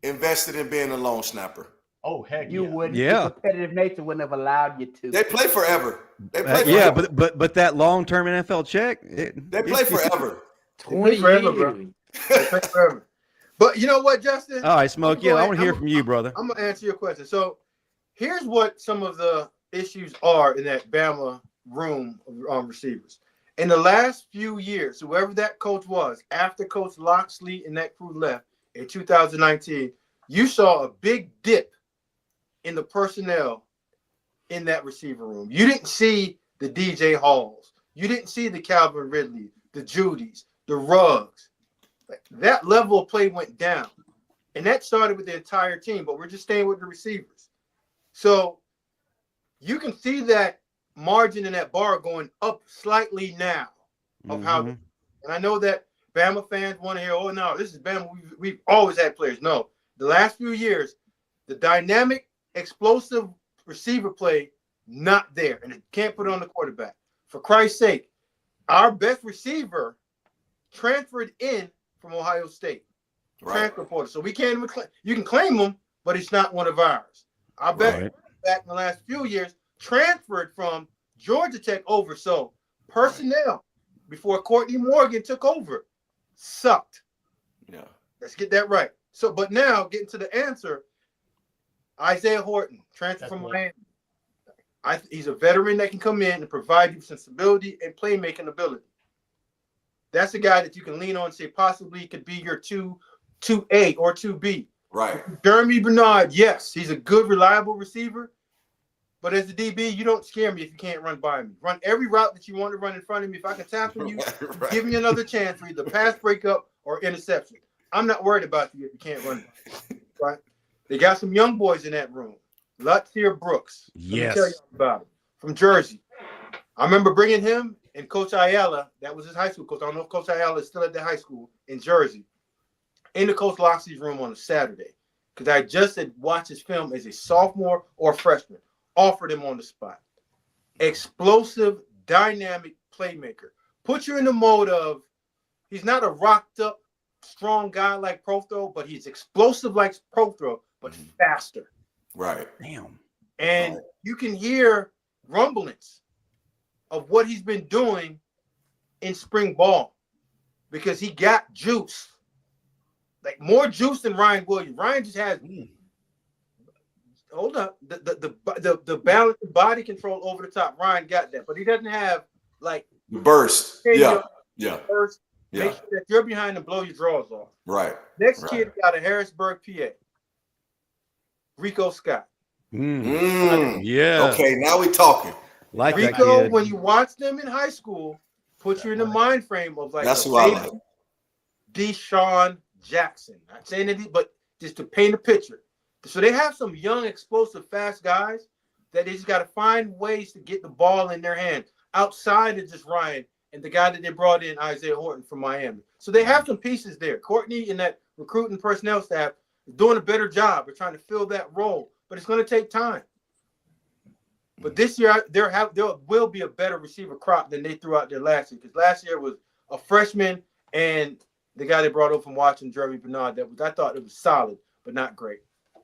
invested in being a long snapper. Oh heck, You yeah. wouldn't. Yeah. Your competitive nature wouldn't have allowed you to. They play forever. They play Yeah, forever. but that long-term NFL check, They play forever. 20 forever, bro. years. They play forever. But you know what, Justin? all right, Smoke. I'm Yeah, I going- want to hear I'm- from you, brother. I'm gonna answer your question. So here's what some of the issues are in that Bama room of receivers. In the last few years, whoever that coach was, after Coach Loxley and that crew left in 2019, you saw a big dip in the personnel in that receiver room. You didn't see the DJ Halls. You didn't see the Calvin Ridley, the Judys, the Ruggs. That level of play went down. And that started with the entire team, but we're just staying with the receivers. So you can see that margin in that bar going up slightly now of how, and I know that Bama fans want to hear, oh, no, this is Bama. We've always had players. No, the last few years, the dynamic, explosive receiver play, not there. And it can't put it on the quarterback. For Christ's sake, our best receiver transferred in from Ohio State. Right. Transfer portal. So we can't even you can claim him, but he's not one of ours. I bet back in the last few years transferred from Georgia Tech over. So personnel before Courtney Morgan took over sucked. Yeah. Let's get that right. So, but now getting to the answer, Isaiah Horton transferred from Miami. He's a veteran that can come in and provide you some stability and playmaking ability. That's a guy that you can lean on and say possibly could be your 2A or 2B. Right. Jeremy Bernard, yes, he's a good, reliable receiver. But as a DB, you don't scare me if you can't run by me. Run every route that you want to run in front of me. If I can tackle you, Right. give me another chance for either pass breakup or interception. I'm not worried about you if you can't run by me. Right? They got some young boys in that room. Lutzier Brooks. Let me tell you about him. From Jersey. I remember bringing him and Coach Ayala. That was his high school coach. I don't know if Coach Ayala is still at the high school in Jersey. Into Coach Loxley's room on a Saturday. Because I just had watched his film as a sophomore or freshman. Offered him on the spot. Explosive, dynamic playmaker. Put you in the mode of he's not a rocked up, strong guy like Prothro, but he's explosive like Prothro, but faster. Right. Damn. And you can hear rumblings of what he's been doing in spring ball because he got juice. Like more juice than Ryan Williams. Ryan just has hold up. The balance and body control over the top. Ryan got that, but he doesn't have like Burst. Yeah. Burst. Yeah. Make sure that you're behind and blow your drawers off. Right. Next kid out of Harrisburg, PA. Rico Scott. Yeah. Okay, now we're talking. Like Rico, that kid. when you watch them in high school, put you in the mind frame of like that's who I like. Deshaun Jackson. Not saying anything, but just to paint a picture. So they have some young, explosive, fast guys that they just got to find ways to get the ball in their hand outside of just Ryan and the guy that they brought in, Isaiah Horton from Miami. So they have some pieces there. Courtney and that recruiting personnel staff is doing a better job of trying to fill that role, but it's going to take time. But this year, there will be a better receiver crop than they threw out there last year, because last year was a freshman and the guy they brought over from Washington, Jeremy Bernard. I thought it was solid, but not great.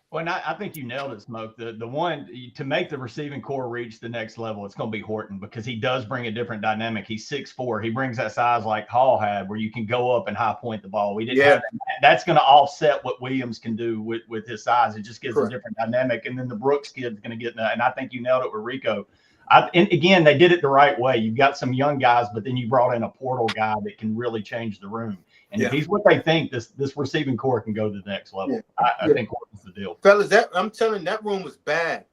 Well, and I think you nailed it, Smoke. The one to make the receiving core reach the next level, it's going to be Horton, because he does bring a different dynamic. He's 6'4". He brings that size like Hall had, where you can go up and high point the ball. We didn't have that. That's going to offset what Williams can do with his size. It just gives a different dynamic. And then the Brooks kid's going to get that. And I think you nailed it with Rico. And again, they did it the right way. You've got some young guys, but then you brought in a portal guy that can really change the room. And if he's what they think, this receiving core can go to the next level. I think Horton's the deal. Fellas, I'm telling you, that room was bad.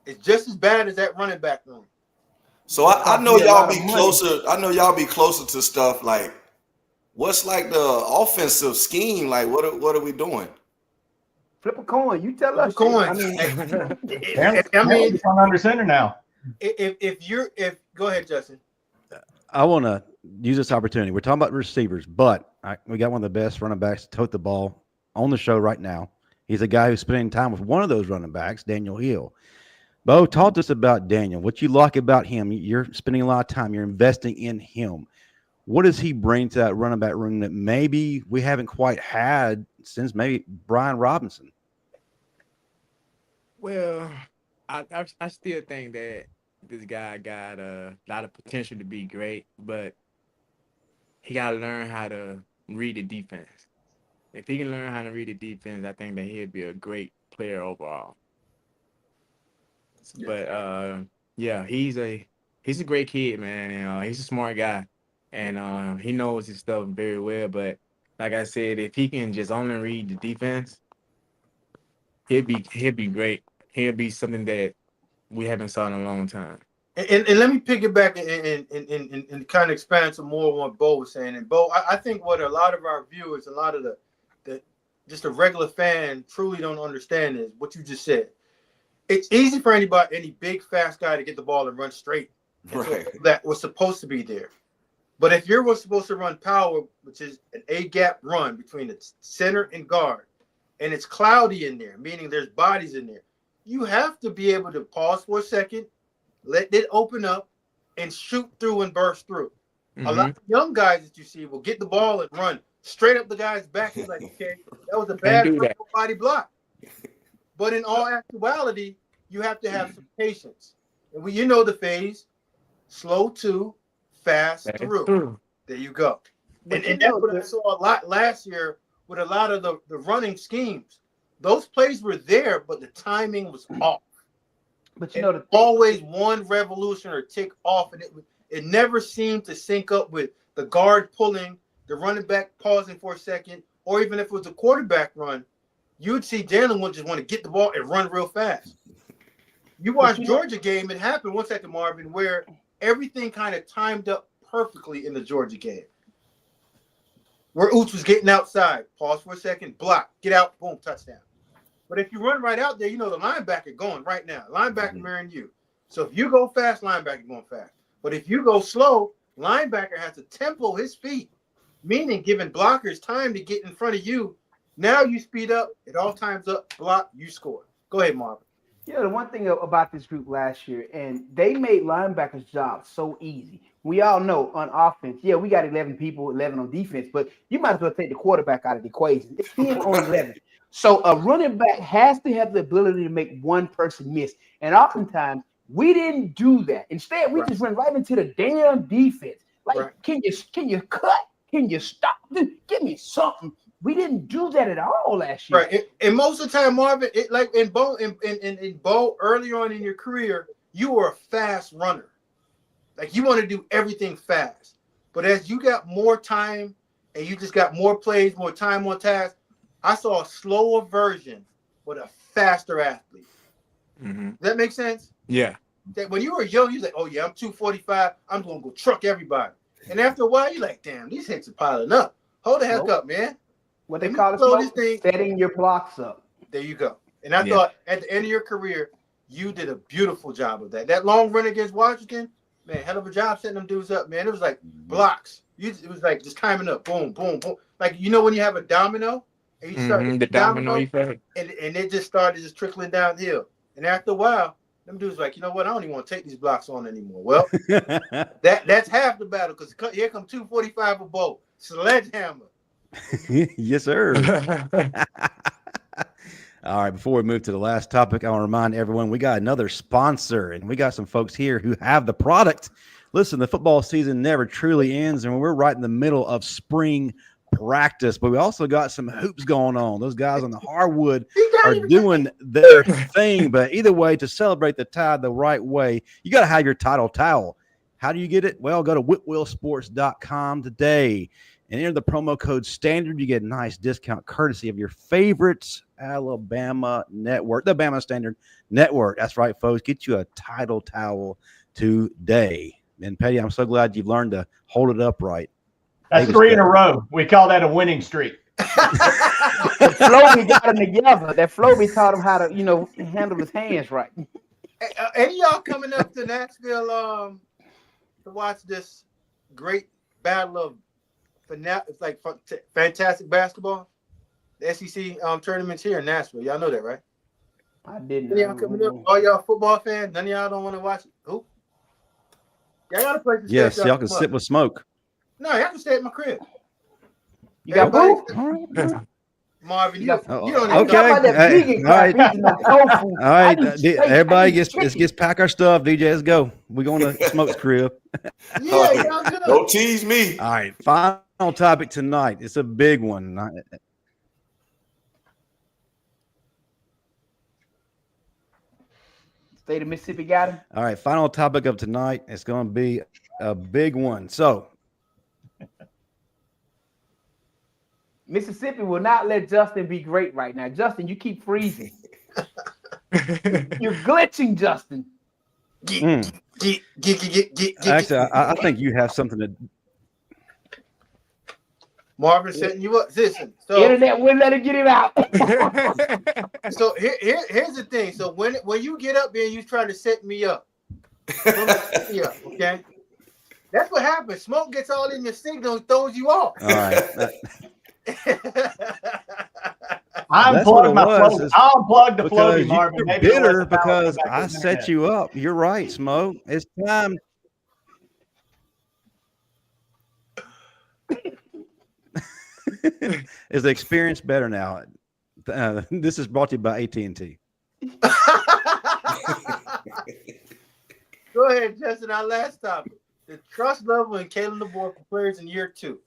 It's just as bad as that running back room. So I know y'all be closer. I know y'all be closer to stuff like what's like the offensive scheme. Like what are we doing? Flip a coin. You tell us. Coin. I mean, it's on under center now. If go ahead, Justin. I want to use this opportunity. We're talking about receivers, but we got one of the best running backs to tote the ball on the show right now. He's a guy who's spending time with one of those running backs, Daniel Hill. Bo, talk to us about Daniel. What you like about him? You're spending a lot of time. You're investing in him. What does he bring to that running back room that maybe we haven't quite had since maybe Brian Robinson? Well, I still think that this guy got a lot of potential to be great, but he got to learn how to read the defense. If he can learn how to read the defense, I think that he'd be a great player overall. But he's a great kid, man. And, he's a smart guy, and he knows his stuff very well. But like I said, if he can just only read the defense, he'd be great. He'll be something that we haven't saw in a long time. And let me pick it back and kind of expand some more on what Bo was saying. And Bo, I think what a lot of our viewers, a lot of the just a regular fan truly don't understand is what you just said. It's easy for any big fast guy to get the ball and run straight. Right. That was supposed to be there. But if you're supposed to run power, which is an A-gap run between the center and guard, and it's cloudy in there, meaning there's bodies in there, you have to be able to pause for a second, let it open up, and shoot through and burst through. Mm-hmm. A lot of young guys that you see will get the ball and run straight up the guy's back. He's like, okay, that was a bad body block. But in all actuality, you have to have some patience. And when you know the phase, slow to, fast through. There you go. And that's what I saw a lot last year with a lot of the running schemes. Those plays were there, but the timing was off. But you know, always one revolution or tick off, and it never seemed to sync up with the guard pulling, the running back pausing for a second, or even if it was a quarterback run, you'd see Jaylen would just want to get the ball and run real fast. You watch Georgia game, it happened 1 second, Marvin, where everything kind of timed up perfectly in the Georgia game. Where Oots was getting outside, pause for a second, block, get out, boom, touchdown. But if you run right out there, you know the linebacker going right now. Linebacker marrying you. So if you go fast, linebacker going fast. But if you go slow, linebacker has to tempo his feet, meaning giving blockers time to get in front of you. Now you speed up, it all times up, block, you score. Go ahead, Marvin. Yeah, the one thing about this group last year, and they made linebackers' jobs so easy. We all know on offense, we got 11 people, 11 on defense, but you might as well take the quarterback out of the equation. It's 10 on 11. So a running back has to have the ability to make one person miss. And oftentimes, we didn't do that. Instead, we just went right into the damn defense. Like, can you cut? Can you stop? Give me something. We didn't do that at all last year. Right. And most of the time, Marvin, like in Bo, early on in your career, you were a fast runner. Like you want to do everything fast. But as you got more time and you just got more plays, more time on task, I saw a slower version with a faster athlete. Mm-hmm. Does that make sense? Yeah. That when you were young, you was like, oh yeah, I'm 245. I'm going to go truck everybody. And after a while, you're like, damn, these hits are piling up. Hold the heck up, man. What they call it, setting your blocks up. There you go. And I thought at the end of your career, you did a beautiful job of that. That long run against Washington, man, hell of a job setting them dudes up, man. It was like blocks. It was like just timing up, boom, boom, boom. Like, you know when you have a domino, and you start the domino effect. And it just started just trickling downhill. And after a while, them dudes like, you know what? I don't even want to take these blocks on anymore. Well, that's half the battle because here come 245 a Bo. Sledgehammer. Yes, sir. All right, before we move to the last topic, I want to remind everyone we got another sponsor, and we got some folks here who have the product. Listen, the football season never truly ends, and we're right in the middle of spring practice, but we also got some hoops going on. Those guys on the hardwood are doing their thing, but either way, to celebrate the Tide the right way, you got to have your title towel. How do you get it? Well, go to whitwellsports.com today and enter the promo code STANDARD. You get a nice discount courtesy of your favorite Alabama network, the Bama Standard Network. That's right, folks. Get you a title towel today. And Pettey, I'm so glad you've learned to hold it upright. That's 3 in a row. We call that a winning streak. Floby got them together. That Floby taught him how to, handle his hands right. Any y'all coming up to Nashville to watch this great battle of it's like fantastic basketball? The SEC tournaments here in Nashville. Y'all know that, right? I didn't. Any y'all coming up? All y'all football fans? None of y'all don't want to watch it? Who? Y'all got a place to stay. Yes, y'all can sit with Smoke. No, y'all can stay at my crib. You got boo? Marvin, you don't okay. All right. Everybody gets pack our stuff. DJ, let's go. We're going to Smoke's crib. Don't tease me. All right. Final topic tonight. It's a big one. State of Mississippi got him. All right. Final topic of tonight. It's going to be a big one. So, Mississippi will not let Justin be great right now. Justin, you keep freezing. You're glitching, Justin. Actually, I think you have something to. Marvin setting you up. Listen, so internet wouldn't let him get him out. So here's the thing. So when you get up there and you try to set me up, okay? That's what happens. Smoke gets all in your signal and throws you off. All right. I unplugged the floaty, Marvin. You're bitter because I set you up. You're right, Smoke. It's time. Is the experience better now? This is brought to you by AT&T. Go ahead, Justin. Our last topic: the trust level in Kalen DeBoer for players in year 2.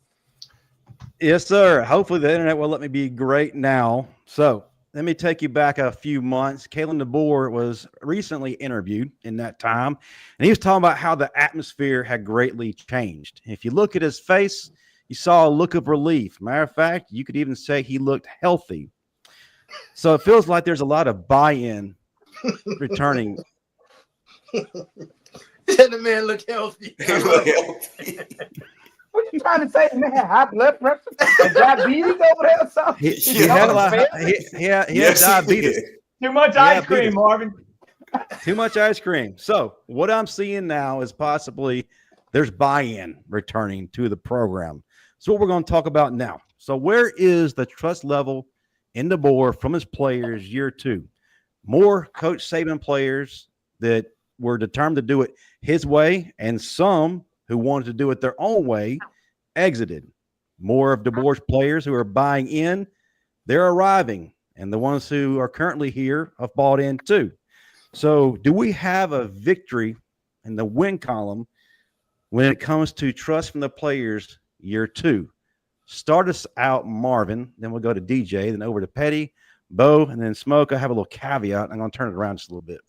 Yes, sir. Hopefully the internet will let me be great now. So let me take you back a few months. Kalen DeBoer was recently interviewed in that time, and he was talking about how the atmosphere had greatly changed. If you look at his face, you saw a look of relief. Matter of fact, you could even say he looked healthy. So it feels like there's a lot of buy-in returning. The man look healthy. What you trying to say, man? High blood pressure? Diabetes over there or something? He had a lot. He had diabetes. Too much ice cream, Marvin. Too much ice cream. So what I'm seeing now is possibly there's buy-in returning to the program. So what we're going to talk about now. So where is the trust level in DeBoer from his players year 2? More Coach Saban players that were determined to do it his way, and some who wanted to do it their own way exited. More of DeBoer's players who are buying in, they're arriving, and the ones who are currently here have bought in too. So do we have a victory in the win column when it comes to trust from the players year 2? Start us out, Marvin, then we'll go to DJ, then over to Pettey, Bo, and then Smoke. I have a little caveat. I'm going to turn it around just a little bit.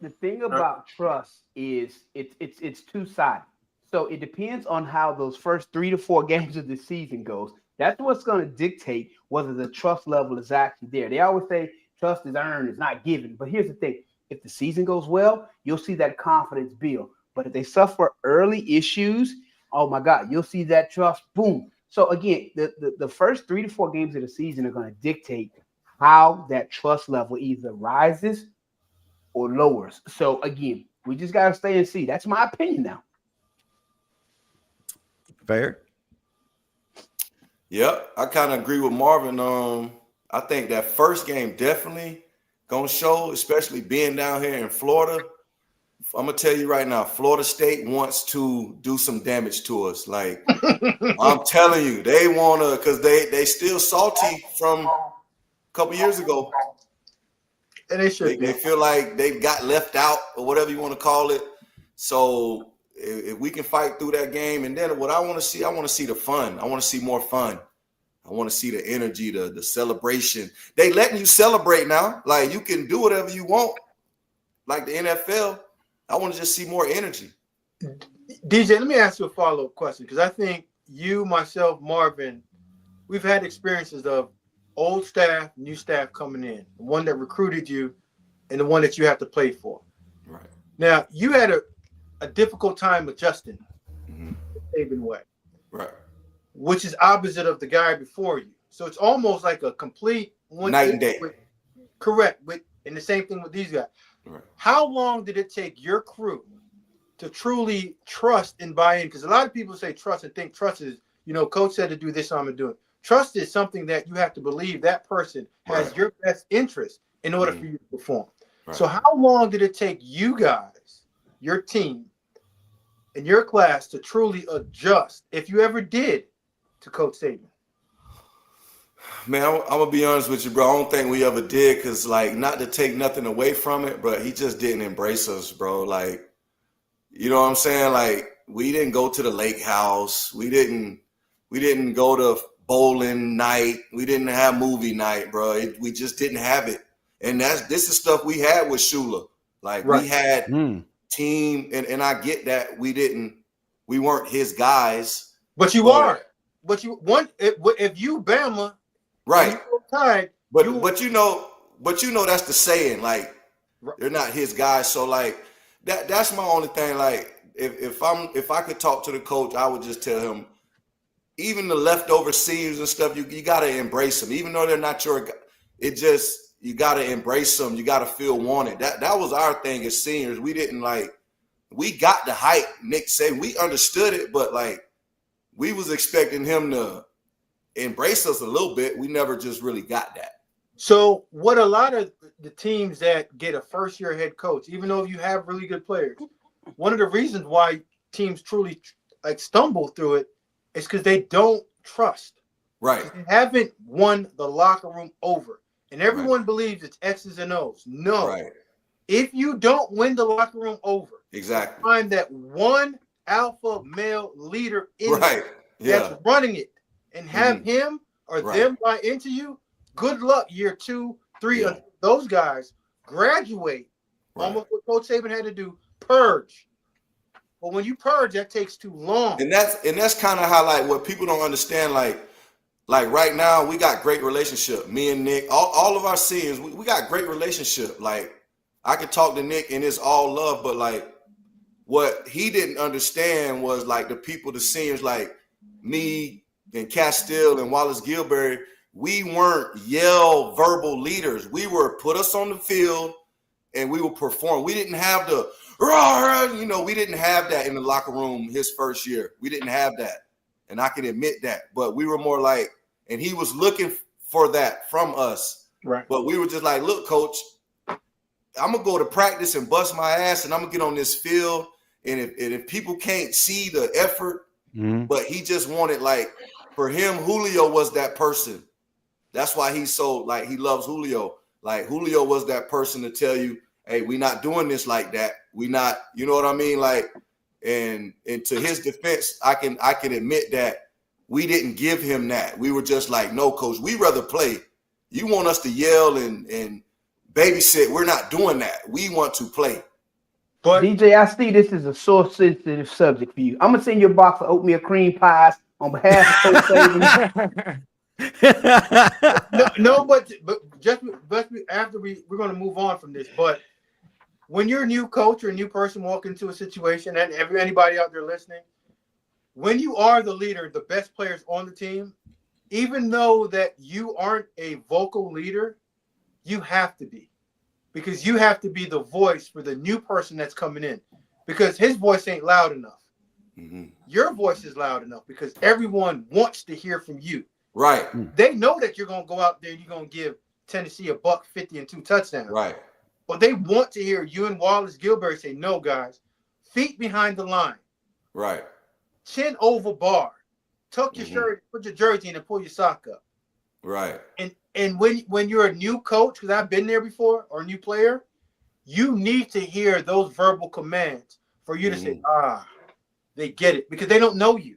The thing about trust is it's two-sided. So it depends on how those first 3 to 4 games of the season goes. That's what's going to dictate whether the trust level is actually there. They always say trust is earned, it's not given. But here's the thing. If the season goes well, you'll see that confidence build. But if they suffer early issues, oh my God, you'll see that trust, boom. So again, the first 3 to 4 games of the season are going to dictate how that trust level either rises or lowers. So again, we just got to stay and see. That's my opinion now. Fair. Yep, I kind of agree with Marvin. I think that first game definitely gonna show, especially being down here in Florida. I'm gonna tell you right now, Florida State wants to do some damage to us. Like I'm telling you, they wanna, because they still salty from a couple years ago. And they should. They feel like they got left out or whatever you want to call it. So if we can fight through that game, and then what I want to see the fun. I want to see more fun. I want to see the energy, the celebration. They letting you celebrate now. Like you can do whatever you want, like the NFL. I want to just see more energy. DJ, let me ask you a follow-up question, because I think you, myself, Marvin, we've had experiences of old staff, new staff coming in, the one that recruited you and the one that you have to play for. Right. Now, you had a difficult time adjusting Saban way. Right. Which is opposite of the guy before you. So it's almost like a complete night and day. Correct. And the same thing with these guys. Right. How long did it take your crew to truly trust and buy in? Because a lot of people say trust and think trust is, coach said to do this, I'm going to do it. Trust is something that you have to believe that person has your best interest in order for you to perform. Right. So how long did it take you guys, your team, and your class to truly adjust, if you ever did, to Coach Saban? Man, I'm going to be honest with you, bro. I don't think we ever did, because, not to take nothing away from it, but he just didn't embrace us, bro. You know what I'm saying? We didn't go to the lake house. We didn't go to bowling night. We didn't have movie night, bro. We just didn't have it. And this is stuff we had with Shula. We had team, and I get that we weren't his guys. But you are. But if you Bama, right? Tied, but you know that's the saying. They're not his guys. So that's my only thing. If I could talk to the coach, I would just tell him, even the leftover seniors and stuff, you got to embrace them, even though they're not your guy. You got to embrace them. You got to feel wanted. That was our thing as seniors. We didn't we got the hype. Nick said we understood it, but we was expecting him to embrace us a little bit. We never just really got that. So what a lot of the teams that get a first-year head coach, even though you have really good players, one of the reasons why teams truly stumble through it is because they don't trust. Right. They haven't won the locker room over. And everyone believes it's X's and O's. No. Right. If you don't win the locker room over, exactly, find that one alpha male leader in that's running it, and have him or them buy into you, good luck year 2, 3. Those guys graduate. Almost what Coach Saban had to do, purge. But when you purge, that takes too long. And that's kind of how what people don't understand. Right now, we got great relationship. Me and Nick, all of our seniors, we got great relationship. I could talk to Nick and it's all love, but what he didn't understand was the people, the seniors, me and Castile and Wallace Gilberry, we weren't verbal leaders. We were put us on the field and we would perform. We didn't have we didn't have that in the locker room his first year. We didn't have that. And I can admit that. But we were more and he was looking for that from us. Right. But we were just look, coach, I'm going to go to practice and bust my ass and I'm going to get on this field. And if people can't see the effort, but he just wanted for him, Julio was that person. That's why he's so he loves Julio. Julio was that person to tell you, hey, we're not doing this like that. We not, you know what I mean? And to his defense, I can admit that we didn't give him that. We were just no, coach, we rather play. You want us to yell and babysit. We're not doing that. We want to play. But DJ, I see this is a source sensitive subject for you. I'm gonna send you a box of oatmeal cream pies on behalf of Coach Saban. but after we're going to move on from this. But when you're a new coach or a new person walking into a situation, and anybody out there listening, when you are the leader, the best players on the team, even though that you aren't a vocal leader, you have to be, because you have to be the voice for the new person that's coming in, because his voice ain't loud enough. Mm-hmm. Your voice is loud enough because everyone wants to hear from you. Right. They know that you're going to go out there and you're going to give Tennessee $150 and 2 touchdowns. Right. But they want to hear you and Wallace Gilbert say, no, guys, feet behind the line. Right. Chin over bar. Tuck your shirt, put your jersey in and pull your sock up. Right. And when you're a new coach, because I've been there before, or a new player, you need to hear those verbal commands for you to say, they get it, because they don't know you.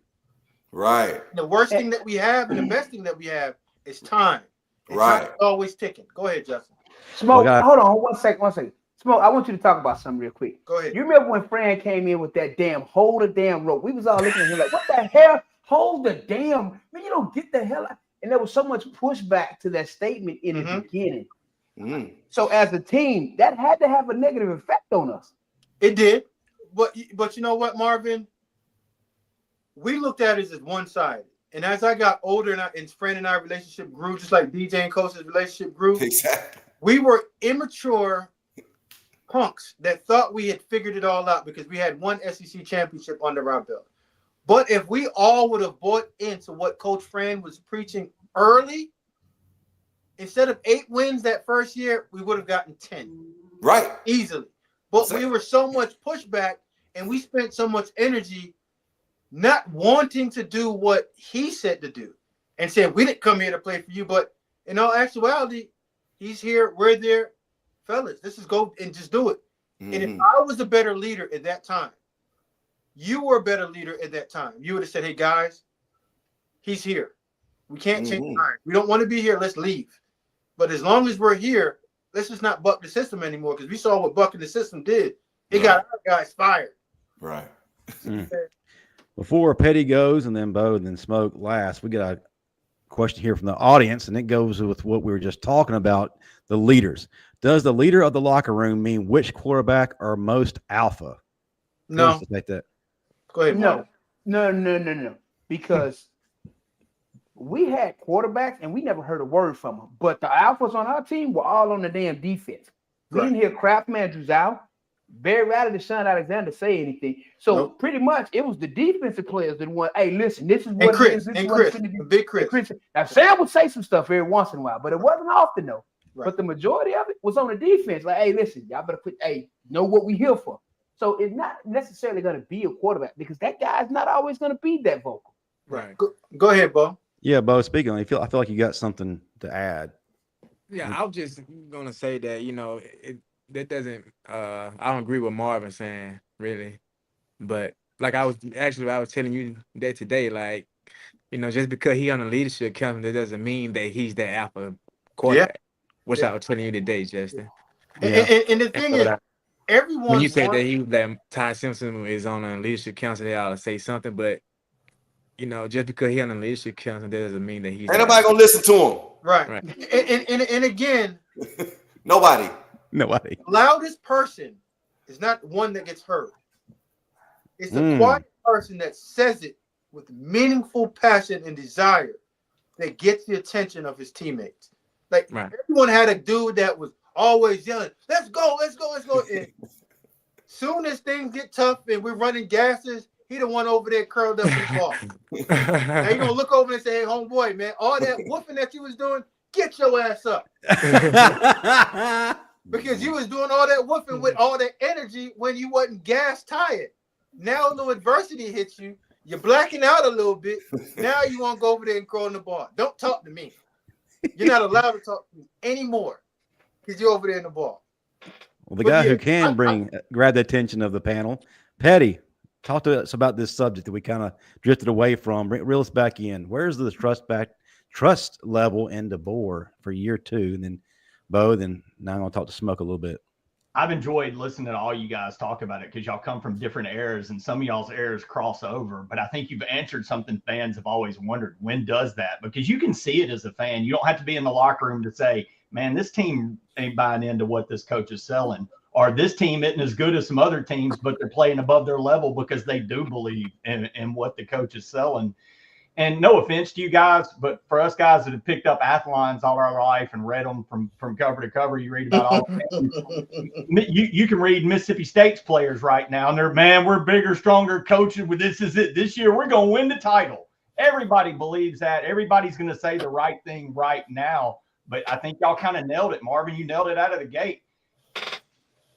Right. The worst thing that we have and the best thing that we have is time. And right. Time is always ticking. Go ahead, Justin. Smoke, hold on one second. Smoke, I want you to talk about something real quick. Go ahead. You remember when Fran came in with that hold the damn rope? We was all looking at him like, what the hell? Hold the damn, man, you don't get the hell out. And there was so much pushback to that statement in the beginning. Mm. So as a team, that had to have a negative effect on us. It did. But you know what, Marvin? We looked at it as one-sided. And as I got older and Fran and our relationship grew, just like DJ and Coach's relationship grew, exactly. We were immature punks that thought we had figured it all out because we had one SEC championship under our belt. But if we all would have bought into what Coach Fran was preaching early, instead of 8 wins that first year, we would have gotten 10. Right. Easily. But we were so much pushback and we spent so much energy not wanting to do what he said to do and said, we didn't come here to play for you. But in all actuality, he's here, we're there. Fellas, this is go and just do it. Mm-hmm. And if I was a better leader at that time, you were a better leader at that time, you would have said, hey, guys, he's here. We can't change the time. We don't want to be here. Let's leave. But as long as we're here, let's just not buck the system anymore, because we saw what bucking the system did. It got our guys fired. Right. Before Pettey goes and then Bo and then Smoke last, we got a question here from the audience, and it goes with what we were just talking about, the leaders. Does the leader of the locker room mean which quarterback are most alpha? No. Take that. Go ahead. No. Because we had quarterbacks and we never heard a word from them. But the alphas on our team were all on the damn defense. We didn't hear Kraft Andrews out. Very rarely did Sean Alexander say anything. So pretty much it was the defensive players that went, hey, listen, this is what it is. This is what Big Chris. Now, Sam would say some stuff every once in a while, but it wasn't often, though. Right. But the majority of it was on the defense. Like, hey, listen, y'all better know what we here for. So it's not necessarily going to be a quarterback, because that guy's not always going to be that vocal. Right. Go ahead, Bo. Yeah, Bo, speaking on it, I feel like you got something to add. Yeah, I was just going to say that, that doesn't I don't agree with Marvin saying, really. But like I was telling you that today, like, just because he on the leadership council, that doesn't mean that he's the alpha quarterback. Which I was telling you today, Justin. And the thing is, everyone. When you said that Ty Simpson is on the leadership council, they ought to say something. But just because he on the leadership council, that doesn't mean that he's. Ain't nobody gonna listen to him. Right. And again, nobody. The loudest person is not the one that gets heard. It's the quiet person that says it with meaningful passion and desire that gets the attention of his teammates. Like everyone had a dude that was always yelling, let's go. And soon as things get tough and we're running gases, he the one over there curled up in the ball. Now you're gonna look over and say, hey, homeboy, man, all that whooping that you was doing, get your ass up. Because you was doing all that whooping with all that energy when you wasn't gas tired. Now a little adversity hits you, you're blacking out a little bit. Now you want to go over there and curl in the ball. Don't talk to me. You're not allowed to talk to me anymore because you're over there in the ball. Well, the guy who can grab the attention of the panel, Pettey, talk to us about this subject that we kind of drifted away from. Reel us back in. Where's the trust level in DeBoer for year 2? And then Bo, then now I'm going to talk to Smoke a little bit. I've enjoyed listening to all you guys talk about it because y'all come from different eras and some of y'all's eras cross over. But I think you've answered something fans have always wondered. When does that? Because you can see it as a fan. You don't have to be in the locker room to say, man, this team ain't buying into what this coach is selling. Or this team isn't as good as some other teams, but they're playing above their level because they do believe in what the coach is selling. And no offense to you guys, but for us guys that have picked up Athlons all our life and read them from cover to cover, you read about all you can read Mississippi State's players right now, and they're, man, we're bigger, stronger coaches. With this is it. This year we're going to win the title. Everybody believes that. Everybody's going to say the right thing right now. But I think y'all kind of nailed it, Marvin. You nailed it out of the gate.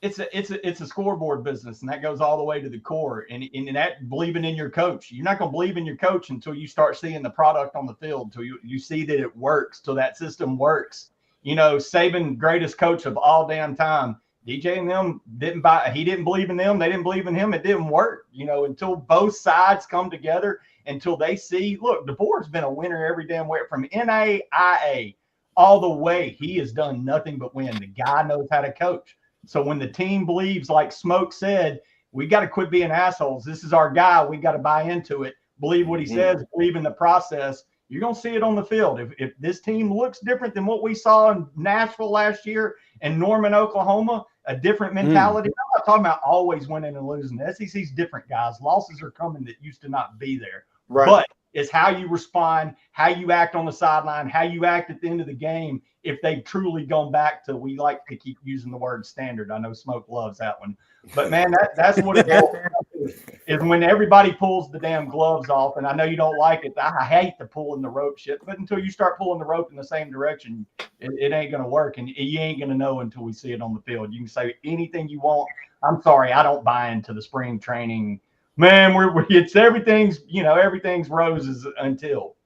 It's a scoreboard business, and that goes all the way to the core. And that believing in your coach. You're not going to believe in your coach until you start seeing the product on the field, until you see that it works, till that system works. You know, Saban, greatest coach of all damn time. DJ and them didn't buy. He didn't believe in them. They didn't believe in him. It didn't work. You know, until both sides come together, until they see. Look, DeBoer's been a winner every damn way from NAIA all the way. He has done nothing but win. The guy knows how to coach. So when the team believes, like Smoke said, we got to quit being assholes. This is our guy. We got to buy into it. Believe what he says. Believe in the process. You're going to see it on the field. If this team looks different than what we saw in Nashville last year and Norman, Oklahoma, a different mentality. I'm not talking about always winning and losing. The SEC's different, guys. Losses are coming that used to not be there. Right. But it's how you respond, how you act on the sideline, how you act at the end of the game. If they've truly gone back to, we like to keep using the word standard. I know Smoke loves that one. But, man, that's what it is when everybody pulls the damn gloves off. And I know you don't like it. I hate the pulling the rope shit. But until you start pulling the rope in the same direction, it ain't going to work. And you ain't going to know until we see it on the field. You can say anything you want. I'm sorry, I don't buy into the spring training. Man, it's everything's roses until.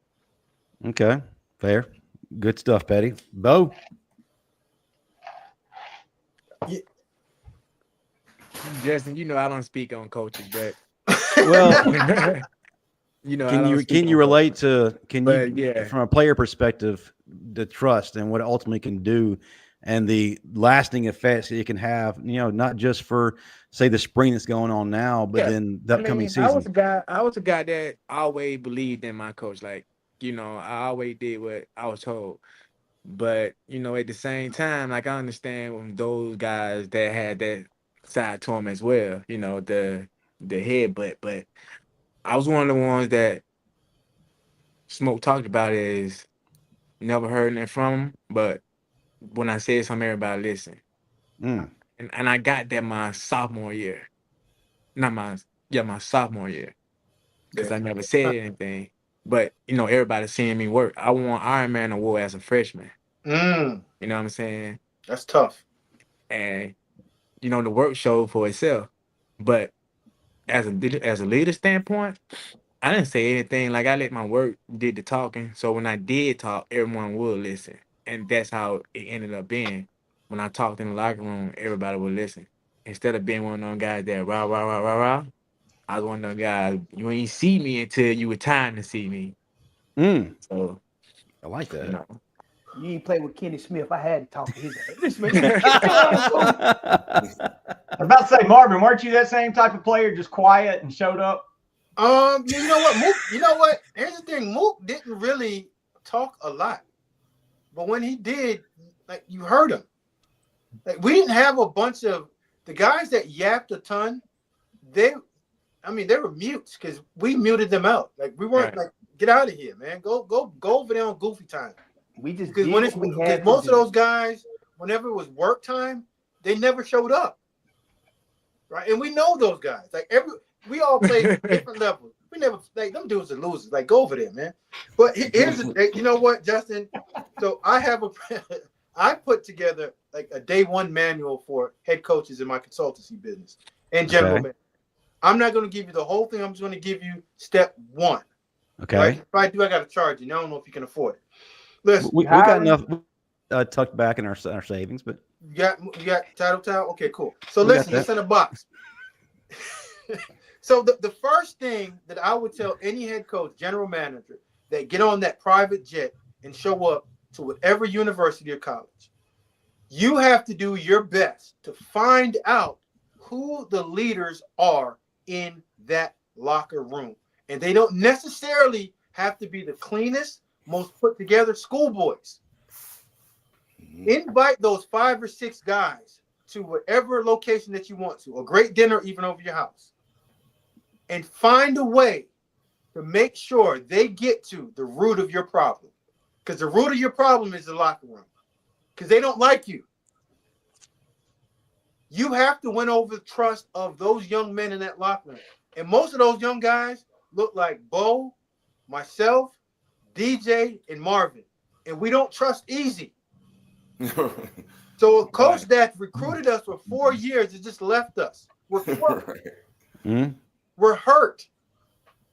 Okay, fair. Good stuff, Pettey. Bo? Yeah. Justin, you know I don't speak on coaches, but well, you know, can you relate to from a player perspective, the trust and what it ultimately can do and the lasting effects it can have, you know, not just for say the spring that's going on now, but then the upcoming season. I was a guy that always believed in my coach. Like, you know, I always did what I was told. But, you know, at the same time, like I understand when those guys that had that side to them as well, you know, the headbutt. But I was one of the ones that Smoke talked about is never heard that from him. But when I said something, everybody listened. And I got that my sophomore year. My sophomore year. Because I never said anything. But, you know, everybody's seeing me work. I won Iron Man award as a freshman. You know what I'm saying? That's tough. And, you know, the work showed for itself. But as a leader standpoint, I didn't say anything. Like, I let my work did the talking. So when I did talk, everyone would listen. And that's how it ended up being. When I talked in the locker room, everybody would listen. Instead of being one of those guys that rah, rah, rah, rah, rah, I was one of those guys, you ain't see me until you were time to see me. So I like that. You know. You ain't play with Kenny Smith. I had to talk to his ass. I was about to say, Marvin, weren't you that same type of player, just quiet and showed up? You know what, Mook? You know what? Here's the thing. Mook didn't really talk a lot, but when he did, like you heard him. Like we didn't have a bunch of the guys that yapped a ton. They were mutes because we muted them out. Like we weren't like, get out of here, man. Go over there on goofy time. We just because most of those guys, whenever it was work time, they never showed up. Right, and we know those guys. Like we all play different levels. We never like them dudes are losers. Like go over there, man. But here's you know what, Justin? So I put together like a day one manual for head coaches in my consultancy business and general manager. I'm not going to give you the whole thing. I'm just going to give you step one. Okay. Right? If I do, I got to charge you. And I don't know if you can afford it. Listen, we got enough tucked back in our savings, but you got title. Okay, cool. So listen, it's in a box. So the first thing that I would tell any head coach, general manager, that get on that private jet and show up to whatever university or college, You have to do your best to find out who the leaders are in that locker room. And they don't necessarily have to be the cleanest, most put together schoolboys. Invite those 5 or 6 guys to whatever location that you want to, a great dinner even over your house, and find a way to make sure they get to the root of your problem. Because the root of your problem is the locker room. Because they don't like you. You have to win over the trust of those young men in that locker room. And most of those young guys look like Bo, myself, DJ, and Marvin. And we don't trust easy. So a coach that recruited us for 4 years has just left us. We're We're hurt.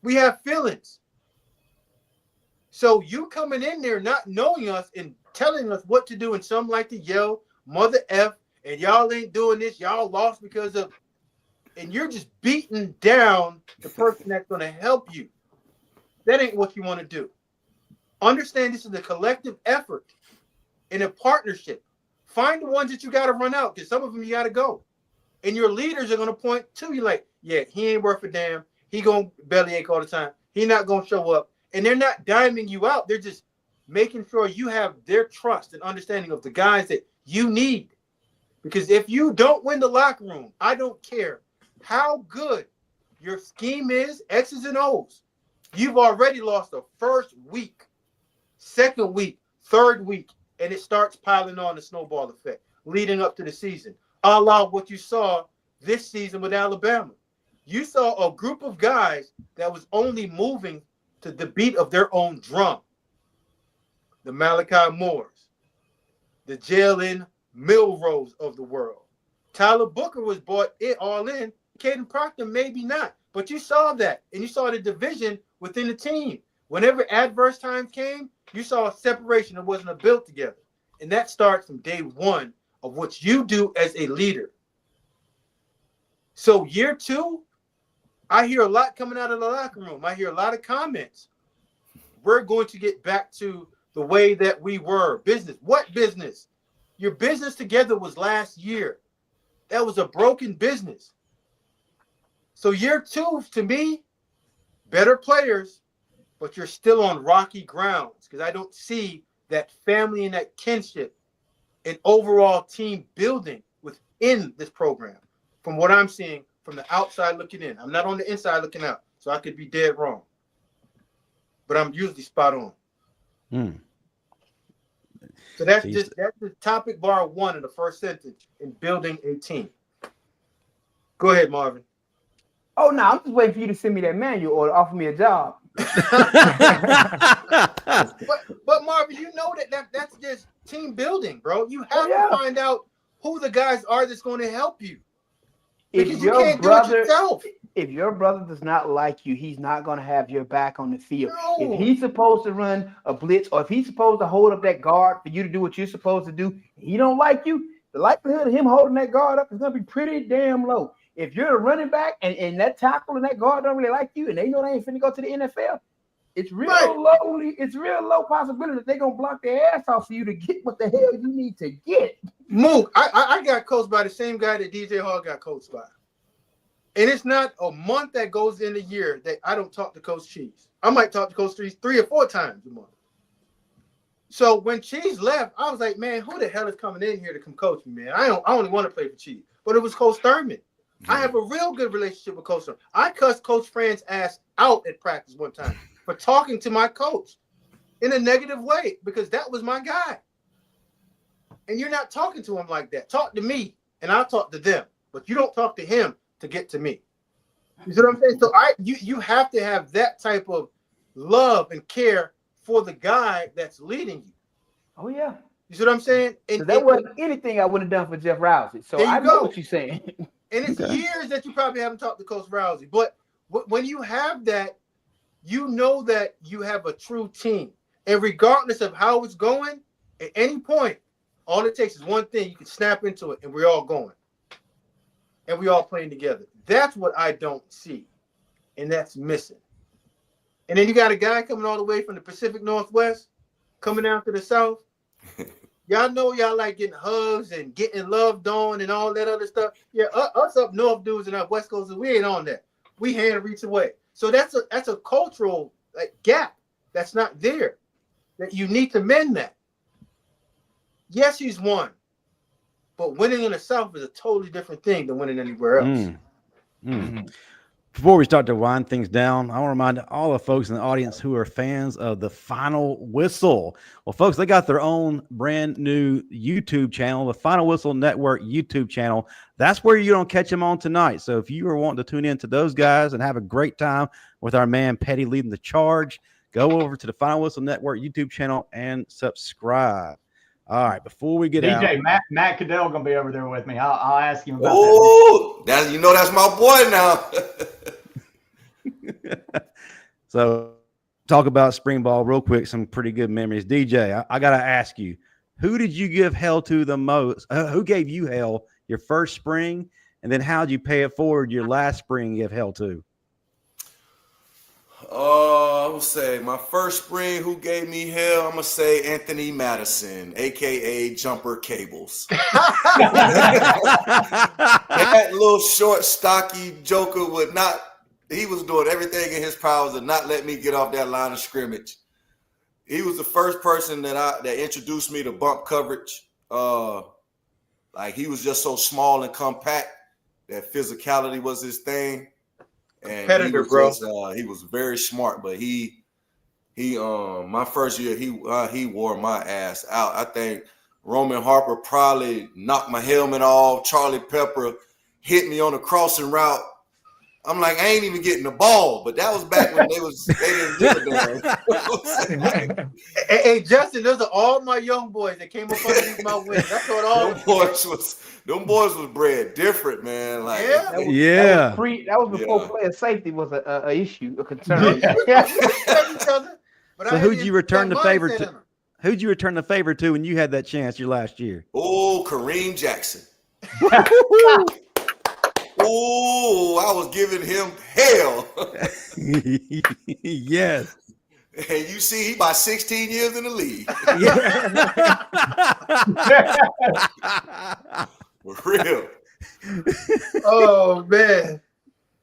We have feelings. So you coming in there not knowing us and telling us what to do, and some like to yell, mother F, and y'all ain't doing this, y'all lost because of, and you're just beating down the person that's going to help you. That ain't what you want to do. Understand this is a collective effort in a partnership. Find the ones that you got to run out, because some of them you got to go. And your leaders are going to point to you like, yeah, he ain't worth a damn. He going to bellyache all the time. He not going to show up. And they're not diming you out. They're just making sure you have their trust and understanding of the guys that you need. Because if you don't win the locker room, I don't care how good your scheme is, X's and O's. You've already lost the first week, second week, third week, and it starts piling on the snowball effect leading up to the season. A la what you saw this season with Alabama. You saw a group of guys that was only moving to the beat of their own drum. The Malachi Moores, the Jalen Milrose of the world. Tyler Booker was bought all in. Caden Proctor, maybe not. But you saw that, and you saw the division within the team. Whenever adverse times came, you saw a separation that wasn't built together. And that starts from day one of what you do as a leader. So year 2, I hear a lot coming out of the locker room. I hear a lot of comments. We're going to get back to the way that we were. Business. What business? Your business together was last year. That was a broken business. So year 2, to me, better players, but you're still on rocky grounds because I don't see that family and that kinship and overall team building within this program from what I'm seeing from the outside looking in. I'm not on the inside looking out, so I could be dead wrong. But I'm usually spot on. So that's the topic bar 1 in the first sentence in building a team. Go ahead, Marvin. Oh, no, I'm just waiting for you to send me that manual or offer me a job. But Marvin, you know that's just team building, bro. You have to find out who the guys are that's going to help you. Because you can't do it yourself. If your brother does not like you, he's not going to have your back on the field. No. If he's supposed to run a blitz or if he's supposed to hold up that guard for you to do what you're supposed to do, he don't like you, the likelihood of him holding that guard up is going to be pretty damn low. If you're a running back and that tackle and that guard don't really like you and they know they ain't finna go to the NFL, it's real low possibility that they're going to block their ass off for you to get what the hell you need to get. Mook, I got coached by the same guy that DJ Hall got coached by. And it's not a month that goes in a year that I don't talk to Coach Cheese. I might talk to Coach Cheese 3 or 4 times a month. So when Cheese left, I was like, man, who the hell is coming in here to come coach me, man? I only want to play for Cheese. But it was Coach Thurman. I have a real good relationship with Coach Thurman. I cussed Coach Fran's ass out at practice one time for talking to my coach in a negative way because that was my guy. And you're not talking to him like that. Talk to me, and I'll talk to them. But you don't talk to him to get to me. You see what I'm saying? So you have to have that type of love and care for the guy that's leading you. Oh, yeah. You see what I'm saying? And that wasn't anything I would have done for Jeff Rousey. So I know what you're saying. And it's years that you probably haven't talked to Coach Rousey. But when you have that, you know that you have a true team. And regardless of how it's going, at any point, all it takes is one thing. You can snap into it, and we're all going. And we all playing together. That's what I don't see. And that's missing. And then you got a guy coming all the way from the Pacific Northwest, coming down to the South. Y'all know y'all like getting hugs and getting loved on and all that other stuff. Yeah, us up north dudes and up west coast, we ain't on that. We hand reach away. So that's a cultural gap that's not there. That you need to mend that. Yes, he's won, but winning in the South is a totally different thing than winning anywhere else. Before we start to wind things down, I want to remind all the folks in the audience who are fans of the Final Whistle. Well, folks, they got their own brand new YouTube channel, the Final Whistle Network YouTube channel. That's where you don't catch them on tonight. So if you are wanting to tune in to those guys and have a great time with our man Pettey leading the charge, go over to the Final Whistle Network YouTube channel and subscribe. All right, before we get DJ, out, Matt Caddell gonna be over there with me. I'll ask him about that. That's my boy now. So, talk about spring ball real quick. Some pretty good memories. DJ, I gotta ask you, who did you give hell to the most? Who gave you hell your first spring, and then how did you pay it forward your last spring? You give hell to? I would say my first spring, who gave me hell? I'm gonna say Anthony Madison, aka Jumper Cables. That little short, stocky joker would not. He was doing everything in his powers to not let me get off that line of scrimmage. He was the first person that introduced me to bump coverage. Like he was just so small and compact that physicality was his thing. And he was very smart, but he my first year he wore my ass out. I think Roman Harper probably knocked my helmet off. Charlie Pepper hit me on a crossing route. I'm like, I ain't even getting the ball, but that was back when they didn't give a damn. Hey, Justin, those are all my young boys that came up underneath my wing. That's what all them boys was bred different, man. Like, that was before player safety was a issue, a concern. So who'd you return the favor to? Who'd you return the favor to when you had that chance your last year? Oh, Kareem Jackson. Oh, I was giving him hell. Yes. And you see, he about 16 years in the league. For real. Oh, man.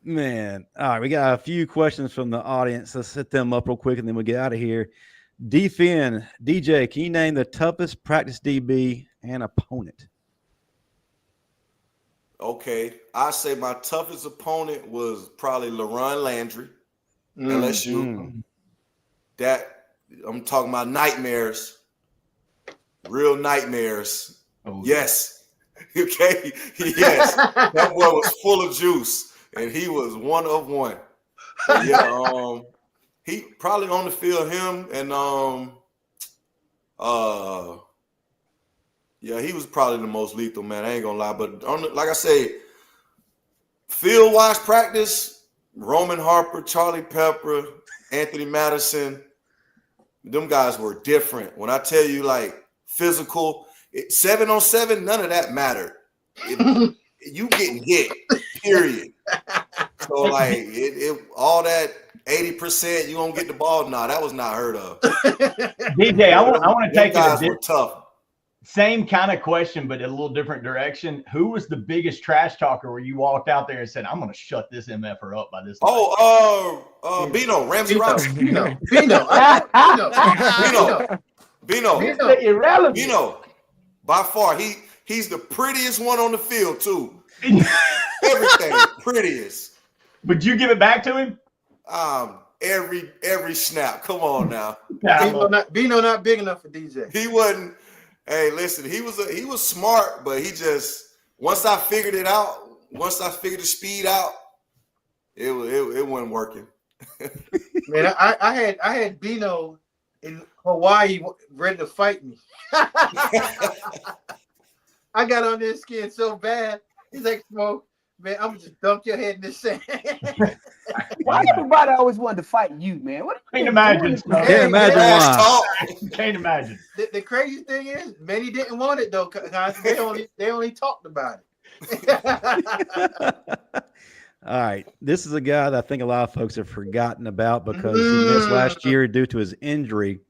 Man. All right, we got a few questions from the audience. Let's set them up real quick, and then we'll get out of here. DJ, can you name the toughest practice DB and opponent? Okay, I say my toughest opponent was probably LaRon Landry, LSU. That I'm talking about nightmares, real nightmares. Oh, yes, okay, yes. That boy was full of juice, and he was one of one. But yeah, he probably on the field. Him and yeah, he was probably the most lethal, man. I ain't gonna lie, but like I say, field-wise practice, Roman Harper, Charlie Pepper, Anthony Madison, them guys were different. When I tell you, like, physical, 7-on-7, none of that mattered. You getting hit, period. So, like, all that 80%, you don't get the ball. Nah, that was not heard of. DJ, I want to take guys were tough. Same kind of question, but in a little different direction. Who was the biggest trash talker where you walked out there and said, I'm going to shut this MFer up by this time? Bino, Ramsey Robinson. Bino. Irrelevant. Bino, by far, he's the prettiest one on the field, too. Everything, prettiest. Would you give it back to him? Every snap. Come on now. Bino not big enough for DJ. He wasn't. Hey, listen, he was smart, but he just once I figured it out, once I figured the speed out, it wasn't working. Man, I had Bino in Hawaii ready to fight me. I got on his skin so bad. He's like, "Smoke, man, I'm gonna just dunk your head in the sand." Why everybody always wanted to fight you, man? What can't imagine. Can't imagine why. Can't imagine. The crazy thing is, many didn't want it though, because they only talked about it. All right, this is a guy that I think a lot of folks have forgotten about because he missed last year due to his injury.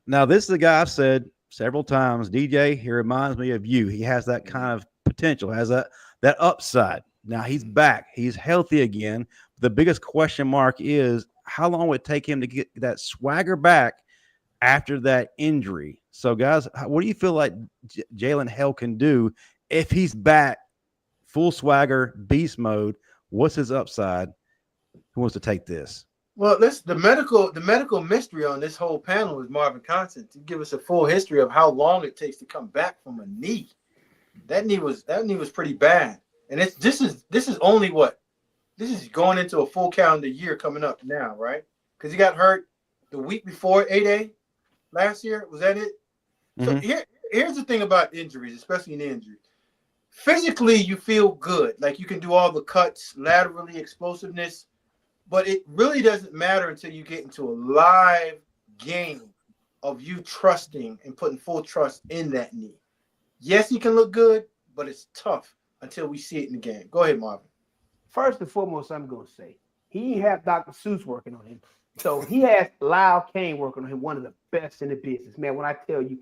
Now, this is a guy I've said several times, DJ, he reminds me of you. He has that kind of potential, has that upside. Now he's back. He's healthy again. The biggest question mark is how long would it take him to get that swagger back after that injury? So, guys, what do you feel like Jaylen Hale can do if he's back, full swagger, beast mode? What's his upside? Who wants to take this? Well, the medical mystery on this whole panel is Marvin Constant to give us a full history of how long it takes to come back from a knee. That knee was pretty bad, and this is only what. This is going into a full calendar year coming up now, right? Because he got hurt the week before 8A last year. Was that it? Mm-hmm. So here's the thing about injuries, especially in injury. Physically, you feel good. Like you can do all the cuts, laterally, explosiveness. But it really doesn't matter until you get into a live game of you trusting and putting full trust in that knee. Yes, he can look good, but it's tough until we see it in the game. Go ahead, Marvin. First and foremost, I'm going to say he have Dr. Seuss working on him. So he has Lyle Kane working on him, one of the best in the business. Man, when I tell you,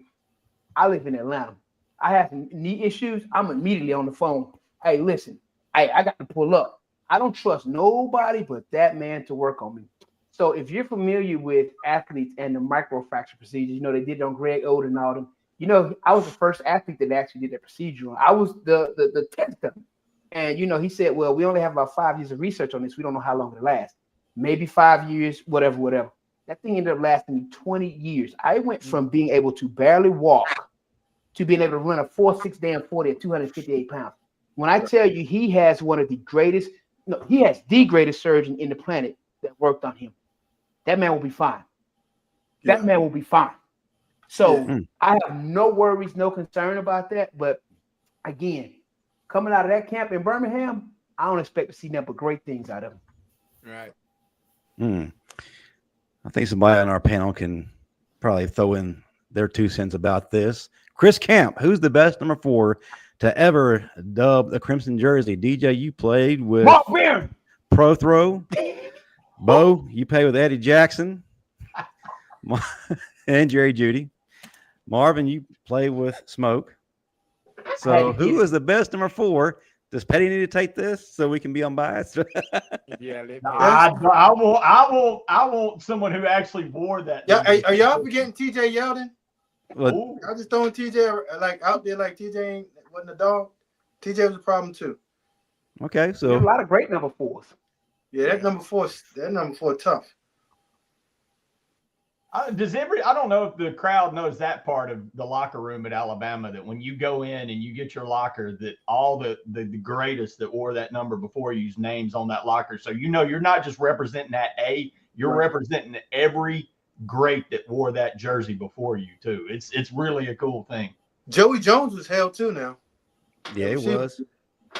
I live in Atlanta. I have some knee issues. I'm immediately on the phone. Hey, listen, I got to pull up. I don't trust nobody but that man to work on me. So if you're familiar with athletes and the microfracture procedures, they did it on Greg Oden and all them. I was the first athlete that actually did that procedure. I was the tester. And, he said, well, we only have about 5 years of research on this. We don't know how long it lasts. Maybe 5 years, whatever. That thing ended up lasting me 20 years. I went from being able to barely walk to being able to run a 4.6 damn 40 at 258 pounds. When I tell you he has one of the greatest, he has the greatest surgeon in the planet that worked on him. That man will be fine. That man will be fine. So I have no worries, no concern about that. But again, coming out of that camp in Birmingham, I don't expect to see nothing but great things out of him. Right. I think somebody on our panel can probably throw in their 2 cents about this. Chris Camp, who's the best number 4 to ever dub the Crimson jersey? DJ, you played with Pro Throw. Bo, you played with Eddie Jackson and Jerry Judy. Marvin, you played with Smoke. So who is the best number 4? Does Pettey need to take this so we can be unbiased? Yeah, I want someone who actually wore that. Yeah, are y'all forgetting TJ Yeldon? I just throwing TJ out there like TJ wasn't a dog. TJ was a problem too. Okay, so there's a lot of great number 4s. Yeah, that number four tough. I don't know if the crowd knows that part of the locker room at Alabama, that when you go in and you get your locker, that all the greatest that wore that number before use names on that locker. So you're not just representing that you're representing every great that wore that jersey before you too. It's really a cool thing. Joey Jones was held too now. Yeah, it was.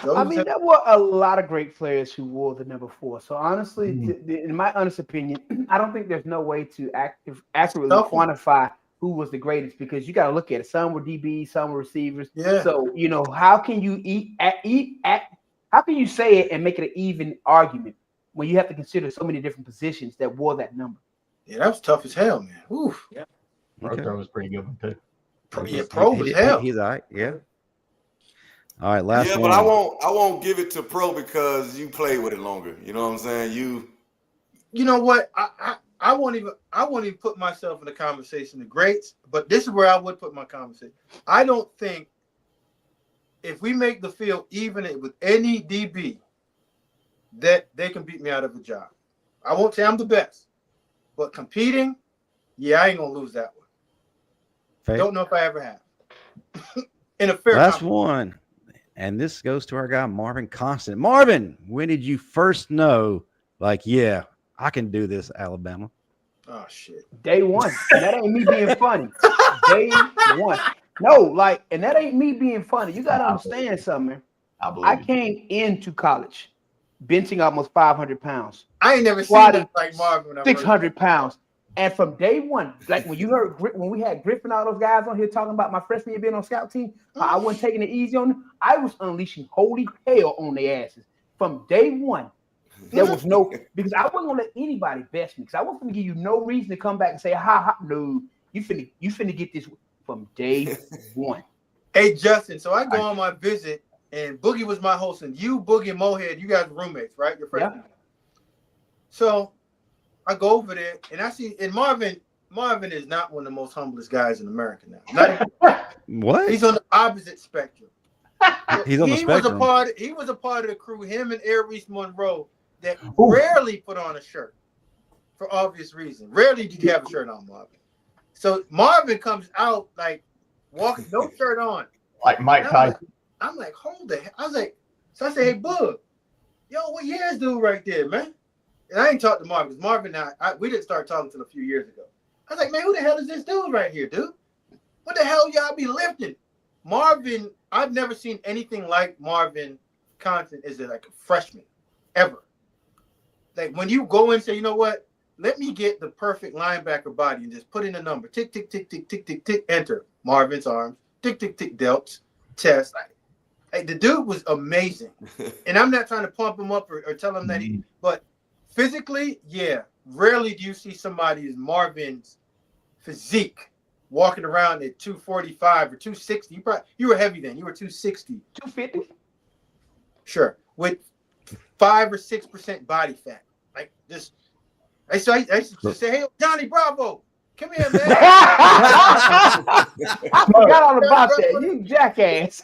There were a lot of great players who wore the number 4. So honestly, in my honest opinion, I don't think there's no way to accurately quantify who was the greatest, because you got to look at it. Some were DBs, some were receivers. Yeah. So how can you how can you say it and make it an even argument when you have to consider so many different positions that wore that number? Yeah, that was tough as hell, man. Oof. Yeah. Pro was pretty good one too. Pro was hell. He's all right. Yeah. All right, last one. But I won't give it to Pro because you played with it longer. You know what I'm saying? You know what? I won't even put myself in the conversation of greats, but this is where I would put my conversation. I don't think if we make the field even with any DB that they can beat me out of a job. I won't say I'm the best, but competing, I ain't gonna lose that one. Fair. Don't know if I ever have. In a fair last one. And this goes to our guy, Marvin Constant. Marvin, when did you first know, I can do this, Alabama? Oh, shit. Day one. And that ain't me being funny. Day one. No, and that ain't me being funny. You got to understand something, man. I came into college benching almost 500 pounds. I ain't never seen it like Marvin. 600 pounds. And from day one, when we had Griffin, all those guys on here talking about my freshman year being on scout team, I wasn't taking it easy on them. I was unleashing holy hell on their asses. From day one, there was because I wasn't going to let anybody best me, because I wasn't going to give you no reason to come back and say, no, you finna get this. from day one. Hey, Justin, so I go on my visit, and Boogie was my host, and you, Boogie, and Mohead, you guys are roommates, right? Your friends. Yeah. So I go over there, and I see, and Marvin is not one of the most humblest guys in America now. What? He's on the opposite spectrum. He's on the spectrum. He was a part of the crew, him and Air Reese Monroe, that rarely put on a shirt for obvious reasons. Rarely did you have a shirt on, Marvin. So Marvin comes out like walking, no shirt on. Like Mike Tyson. I'm like, hold the hell. I was like, so I said, hey, Bug, yo, what year's dude right there, man? And I ain't talked to Marvin because Marvin and we didn't start talking until a few years ago. I was like, man, who the hell is this dude right here, dude? What the hell y'all be lifting? Marvin, I've never seen anything like Marvin Constant as like a freshman, ever. Like when you go and say, you know what? Let me get the perfect linebacker body and just put in a number. Tick, tick, tick, tick, tick, tick, tick, enter. Marvin's arms. Tick, tick, tick, delts, chest. Like, the dude was amazing. And I'm not trying to pump him up or tell him that but physically, yeah. Rarely do you see somebody as Marvin's physique walking around at 245 or 260. You were heavy then. You were 260. 250? Sure. With 5 or 6% body fat. Like this. I used to say, hey, Johnny Bravo, come here, man. I forgot all about that. You jackass.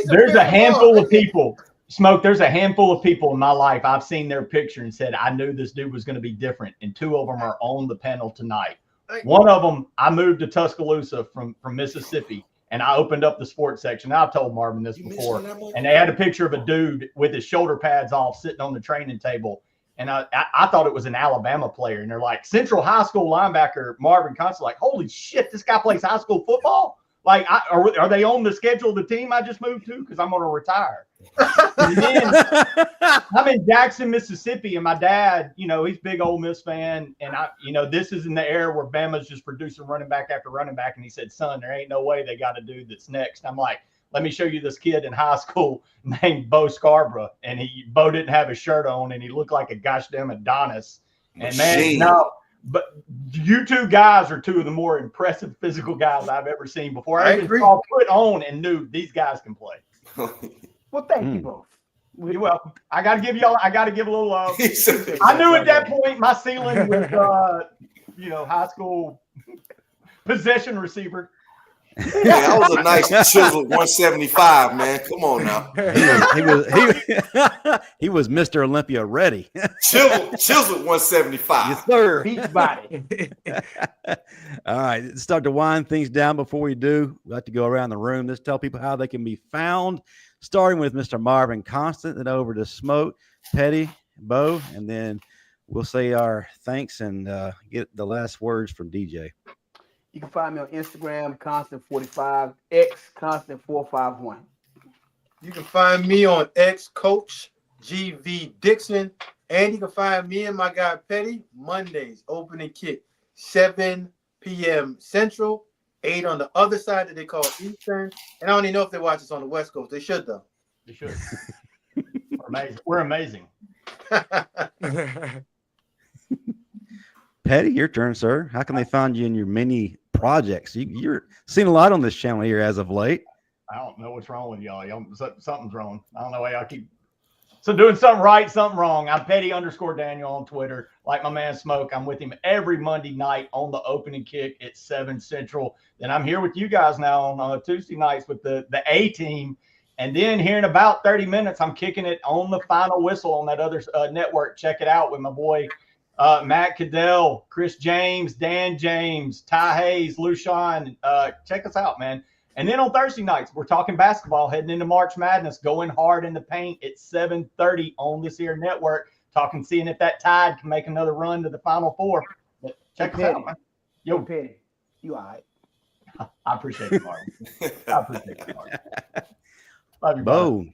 There's a handful of people. Smoke, there's a handful of people in my life I've seen their picture and said, I knew this dude was going to be different. And 2 of them are on the panel tonight. One of them, I moved to Tuscaloosa from Mississippi, and I opened up the sports section. I've told Marvin this before. And they had a picture of a dude with his shoulder pads off sitting on the training table. And I thought it was an Alabama player. And they're like, Central High School linebacker Marvin Constant. Like, holy shit, this guy plays high school football? Like, are they on the schedule of the team I just moved to? Because I'm going to retire. And then I'm in Jackson, Mississippi, and my dad, he's big Ole Miss fan. And this is in the era where Bama's just producing running back after running back. And he said, son, there ain't no way they got a dude that's next. I'm like, let me show you this kid in high school named Bo Scarbrough. And Bo didn't have his shirt on, and he looked like a gosh damn Adonis. And man, no. But you 2 guys are 2 of the more impressive physical guys I've ever seen before. I even saw put on and knew these guys can play. Well, thank you both. You're welcome. I got to give a little love. I knew at that point my ceiling was, high school possession receiver. Yeah, that was a nice chiseled 175, man. Come on now. He was Mr. Olympia ready. chiseled 175. Yes, sir. Beach body. All right, let's start to wind things down. Before we do, we like to go around the room. Let's tell people how they can be found, starting with Mr. Marvin Constant, then over to Smoke, Pettey, Bo, and then we'll say our thanks and get the last words from DJ. You can find me on Instagram, Constant45, X Constant451. You can find me on X Coach GV Dixon, and you can find me and my guy Pettey Mondays opening kick 7 p.m. Central, 8 on the other side that they call Eastern. And I don't even know if they watch us on the West Coast. They should though. They should. We're amazing. Pettey, your turn, sir. How can they find you in your many projects? You're seeing a lot on this channel here as of late. I don't know what's wrong with y'all. Something's wrong. I don't know why y'all keep doing something right, something wrong. I'm Pettey_Daniel on Twitter. Like my man Smoke, I'm with him every Monday night on the opening kick at 7 Central. Then I'm here with you guys now on Tuesday nights with the A team. And then here in about 30 minutes, I'm kicking it on the Final Whistle on that other network. Check it out with my boy Matt Cadell, Chris James, Dan James, Ty Hayes, Lushawn. Check us out, man. And then on Thursday nights, we're talking basketball, heading into March Madness, going hard in the paint at 7:30 on this here network, seeing if that Tide can make another run to the Final Four. But check us out, man. Yo, Pettey, you all right? I appreciate it, Marvin. I appreciate it, Marvin. Love you, Bo,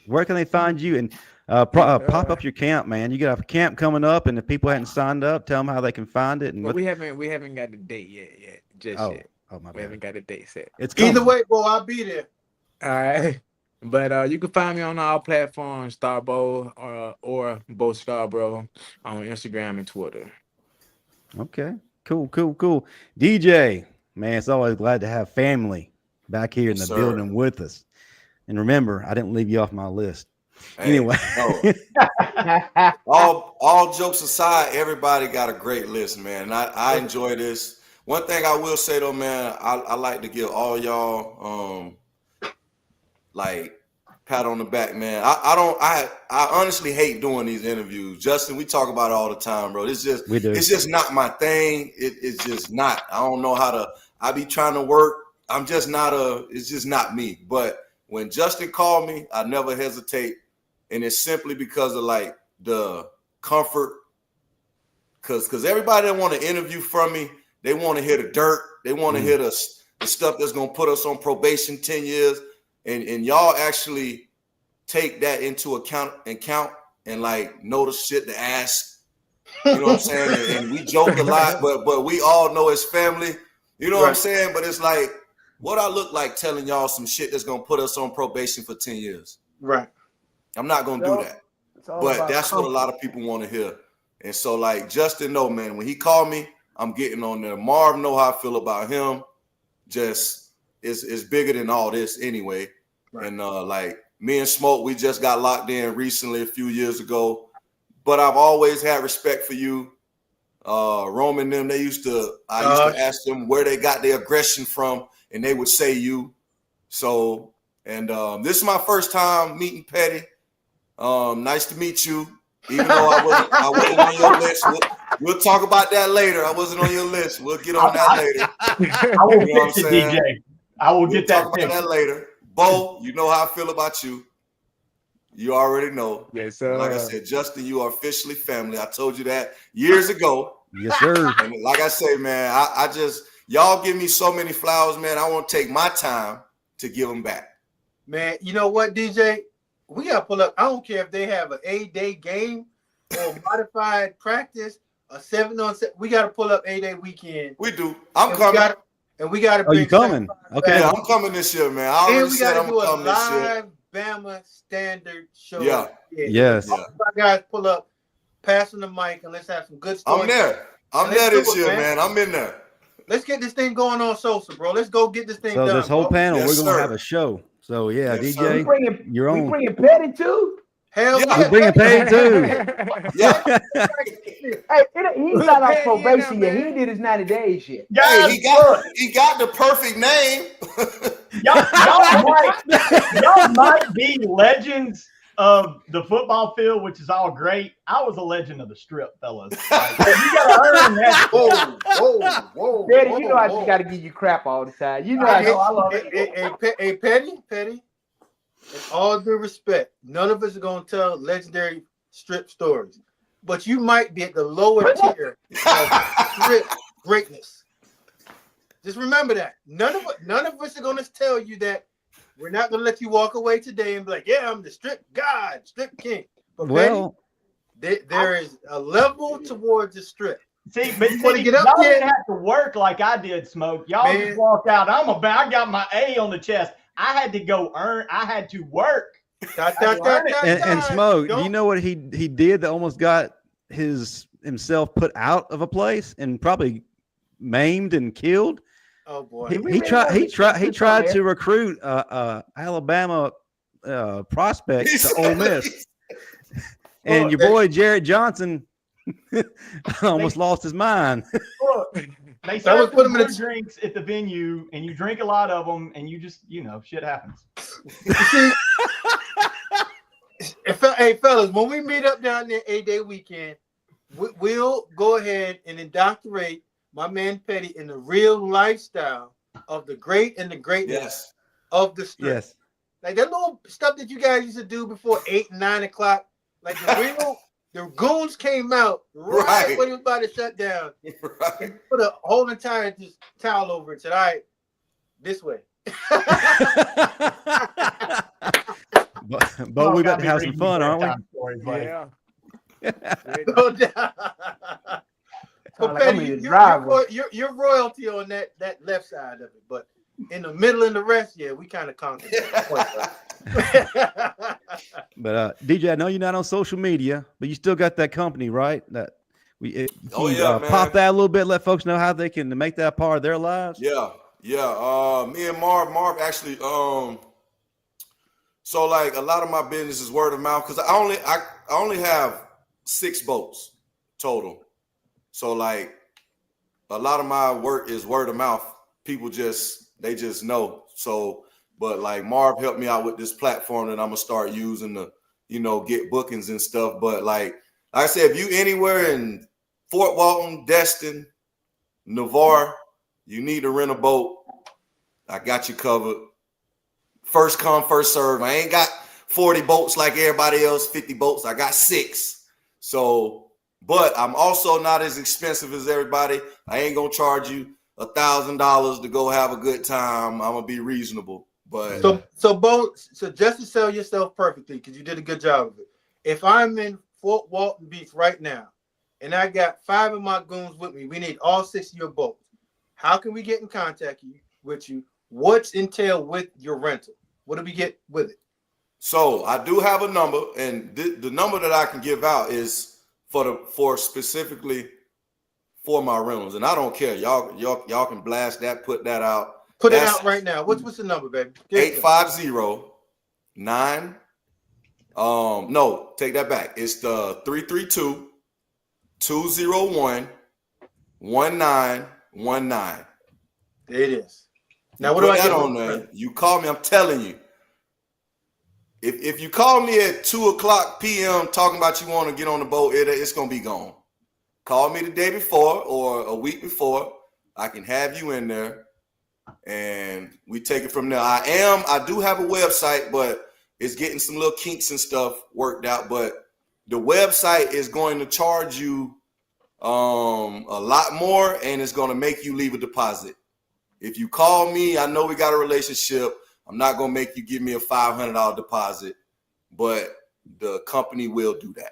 where can they find you? And pop up your camp, man. You got a camp coming up, and if people hadn't signed up, tell them how they can find it. And we haven't got the date yet. Yet. Oh my bad. We haven't got a date set. It's coming. Either way, Bo, I'll be there. All right. But you can find me on all platforms, Starbo or Bo Scarbrough on Instagram and Twitter. Okay. Cool. DJ, Man, it's always glad to have family back here in the building with us. And remember, I didn't leave you off my list. Hey, anyway. all jokes aside, everybody got a great list, man. And I enjoy this. One thing I will say though, man, I like to give all y'all like pat on the back, man. I honestly hate doing these interviews. Justin, we talk about it all the time, bro. It's just not my thing. It's just not. I don't know how to. I be trying to work. I'm just not it's just not me. But when Justin called me, I never hesitate. And it's simply because of like the comfort. Cause everybody that want to interview from me, they want to hear the dirt. They want to hear the stuff that's gonna put us on probation 10 years. And y'all actually take that into account and like know the shit to ask. You know what I'm saying? And we joke a lot, but we all know it's family. You know what I'm saying? But it's like, what I look like telling y'all some shit that's gonna put us on probation for 10 years. Right. I'm not gonna do that. But that's what a lot of people want to hear. And so like Justin know, man, when he called me, I'm getting on there. Marv know how I feel about him. Just it's bigger than all this anyway. Right. And like me and Smoke, we just got locked in recently a few years ago. But I've always had respect for you. Roman them, I used to ask them where they got their aggression from, and they would say you. So, and this is my first time meeting Pettey. Nice to meet you. Even though I wasn't on your list. We'll talk about that later. I wasn't on your list. We'll get on that later. I will fix it, DJ. I will get that. Talk about that later. Bo, you know how I feel about you. You already know. Yes, sir. Like I said, Justin, you are officially family. I told you that years ago. Yes, sir. And like I say, man, I just y'all give me so many flowers, man. I want to take my time to give them back. Man, you know what, DJ? We got to pull up. I don't care if they have an 8-day game or modified practice, a 7-on-7. We got to pull up 8-day weekend. We do. I'm coming. We got to. Oh, you coming? Okay. Yeah, I'm coming this year, man. I already said I'm coming this year. Live Bama Standard show. Yeah. Yes. All my guys pull up, passing the mic, and let's have some good stories. I'm there. I'm there this year, man. I'm in there. Let's get this thing going on Sosa, bro. Let's go get this thing done. So this whole panel, Yes, we're going to sir. have a show. So, yeah, Yes, DJ, you're on. We bringing Pettey too? Hell Yeah. We're bringing Pettey too. Yeah. Hey, he's not on probation yet. He did his 90 days yet. Hey, he got the perfect name. y'all might be legends of the football field, which is all great. I was a legend of the strip, fellas. Like, you gotta earn that. Whoa. Pettey, you know I just got to give you crap all the time. You know I love it. Hey, Pettey. In all due respect, none of us are going to tell legendary strip stories, but you might be at the lower tier of strip greatness. Just remember that. None of us are going to tell you that. We're not going to let you walk away today and be like, yeah, I'm the strip god, strip king. But Well, there is a level towards the strip. See, but You wanna see, get up y'all there? didn't have to work like I did, Smoke. Y'all Man. just walked out. I got my A on the chest. I had to go earn. I had to work. and Smoke, do you Don't- know what he did that almost got himself put out of a place and probably maimed and killed? Oh boy. He tried to recruit Alabama prospect to Ole Miss, and your boy Jared Johnson almost lost his mind. They That was serve put him in a- drinks at the venue, and you drink a lot of them, and you just, shit happens. Hey, fellas, when we meet up down there 8-day weekend, we'll go ahead and indoctrinate my man Pettey in the real lifestyle of the great and the greatness of the strip. Yes. Like that little stuff that you guys used to do before 8 and 9 o'clock. Like the goons came out right when it was about to shut down. Right. Put a whole entire just towel over it. Said, all right, this way. But we about to have some fun, aren't we? Yeah. No doubt. But Like I'm Pettey, in the driveway. you're royalty on that left side of it, but in the middle and the rest, we kind of conquered that. But DJ, I know you're not on social media, but you still got that company, right? That Pop that a little bit. Let folks know how they can make that part of their lives. Yeah. Me and Marv actually. So like a lot of my business is word of mouth because I only have 6 boats total. So like a lot of my work is word of mouth. People just know. So, but like Marv helped me out with this platform that I'm gonna start using to, get bookings and stuff. But like I said, if you anywhere in Fort Walton, Destin, Navarre, you need to rent a boat, I got you covered. First come, first serve. I ain't got 40 boats like everybody else, 50 boats. I got 6. So, but I'm also not as expensive as everybody. I ain't gonna charge you $1,000 to go have a good time. I'm gonna be reasonable. But so Bo, so just to sell yourself perfectly, because you did a good job of it. If I'm in Fort Walton Beach right now, and I got 5 of my goons with me, we need all 6 of your boats. How can we get in contact with you? What's entailed with your rental? What do we get with it? So I do have a number, and the number that I can give out is for specifically for my rentals, and I don't care. Y'all can blast that, put that out. Put it out right now. What's the number, baby? 850-9. No, take that back. It's the 332-201-1919. There it is. Now, what do I get on there? You call me. I'm telling you. If you call me at 2:00 p.m. talking about you want to get on the boat, it's gonna be gone. Call me the day before or a week before. I can have you in there, and we take it from there. I do have a website, but it's getting some little kinks and stuff worked out. But the website is going to charge you a lot more, and it's going to make you leave a deposit. If you call me, I know we got a relationship. I'm not going to make you give me a $500 deposit, but the company will do that.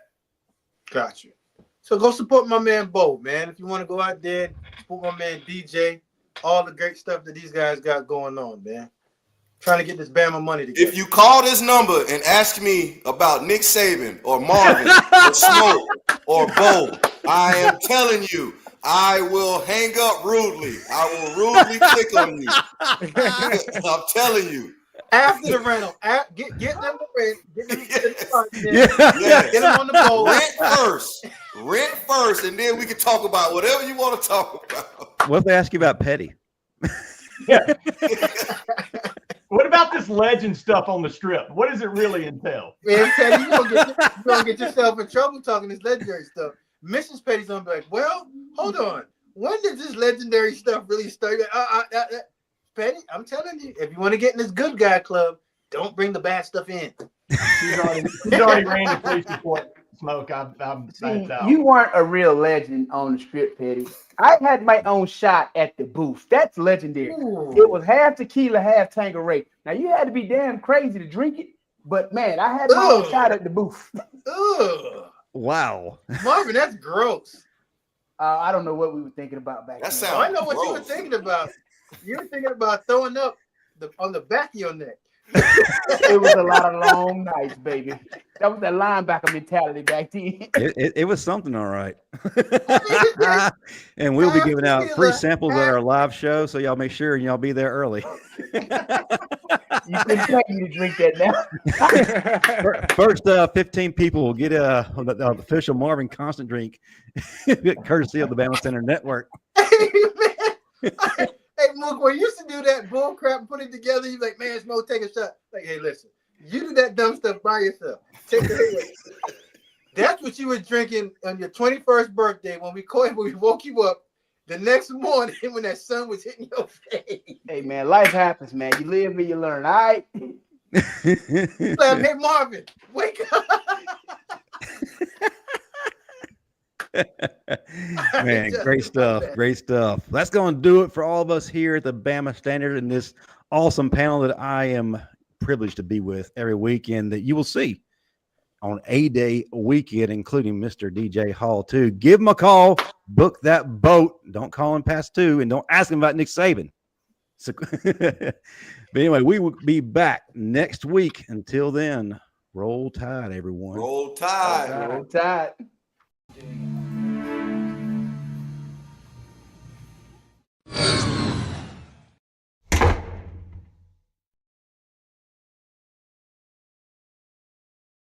Got you. So go support my man Bo, man. If you want to go out there, support my man DJ, all the great stuff that these guys got going on, man. Trying to get this Bama money together. If you call this number and ask me about Nick Saban or Marvin or Smoke or Bo, I am telling you, I will hang up rudely. I will rudely click on you. I'm telling you. After the rental, get them to rent. Get them get them on the boat. Rent first, and then we can talk about whatever you want to talk about. What if they ask you about Pettey? Yeah. What about this legend stuff on the strip? What does it really entail? Man, Pettey, you're gonna get yourself in trouble talking this legendary stuff. Mrs. Pettey's gonna be like, well, hold on. When did this legendary stuff really start? Pettey, I'm telling you, if you want to get in this good guy club, don't bring the bad stuff in. He's already ran the police report. Smoke, you weren't a real legend on the strip, Pettey. I had my own shot at the booth. That's legendary. Ooh. It was half tequila, half Tanqueray. Now you had to be damn crazy to drink it, but man, I had my own shot at the booth. Wow, Marvin, that's gross. I don't know what we were thinking about back then. I know what you were thinking about. You were thinking about throwing up on the back of your neck. It was a lot of long nights, baby. That was that linebacker mentality back then. It was something, all right. And we'll be giving out free samples at our live show, so y'all make sure and y'all be there early. You can tell me to drink that now. First 15 people will get the official Marvin Constant drink, courtesy of the Bama Standard Network. Hey, Mook, when you used to do that bull crap and put it together, you're like, man, Smoke, take a shot. Like, hey, listen, you do that dumb stuff by yourself. Take it away. That's what you were drinking on your 21st birthday when we woke you up the next morning when that sun was hitting your face. Hey, man, life happens, man. You live and you learn, all right? Like, hey, Marvin, wake up. Man, great stuff. That's going to do it for all of us here at the Bama Standard and this awesome panel that I am privileged to be with every weekend that you will see on A-Day weekend, including Mr. DJ Hall too. Give him a call, book that boat. Don't call him past 2 and don't ask him about Nick Saban. So, but anyway, we will be back next week. Until then, roll tide, everyone. Roll tide. Roll tide.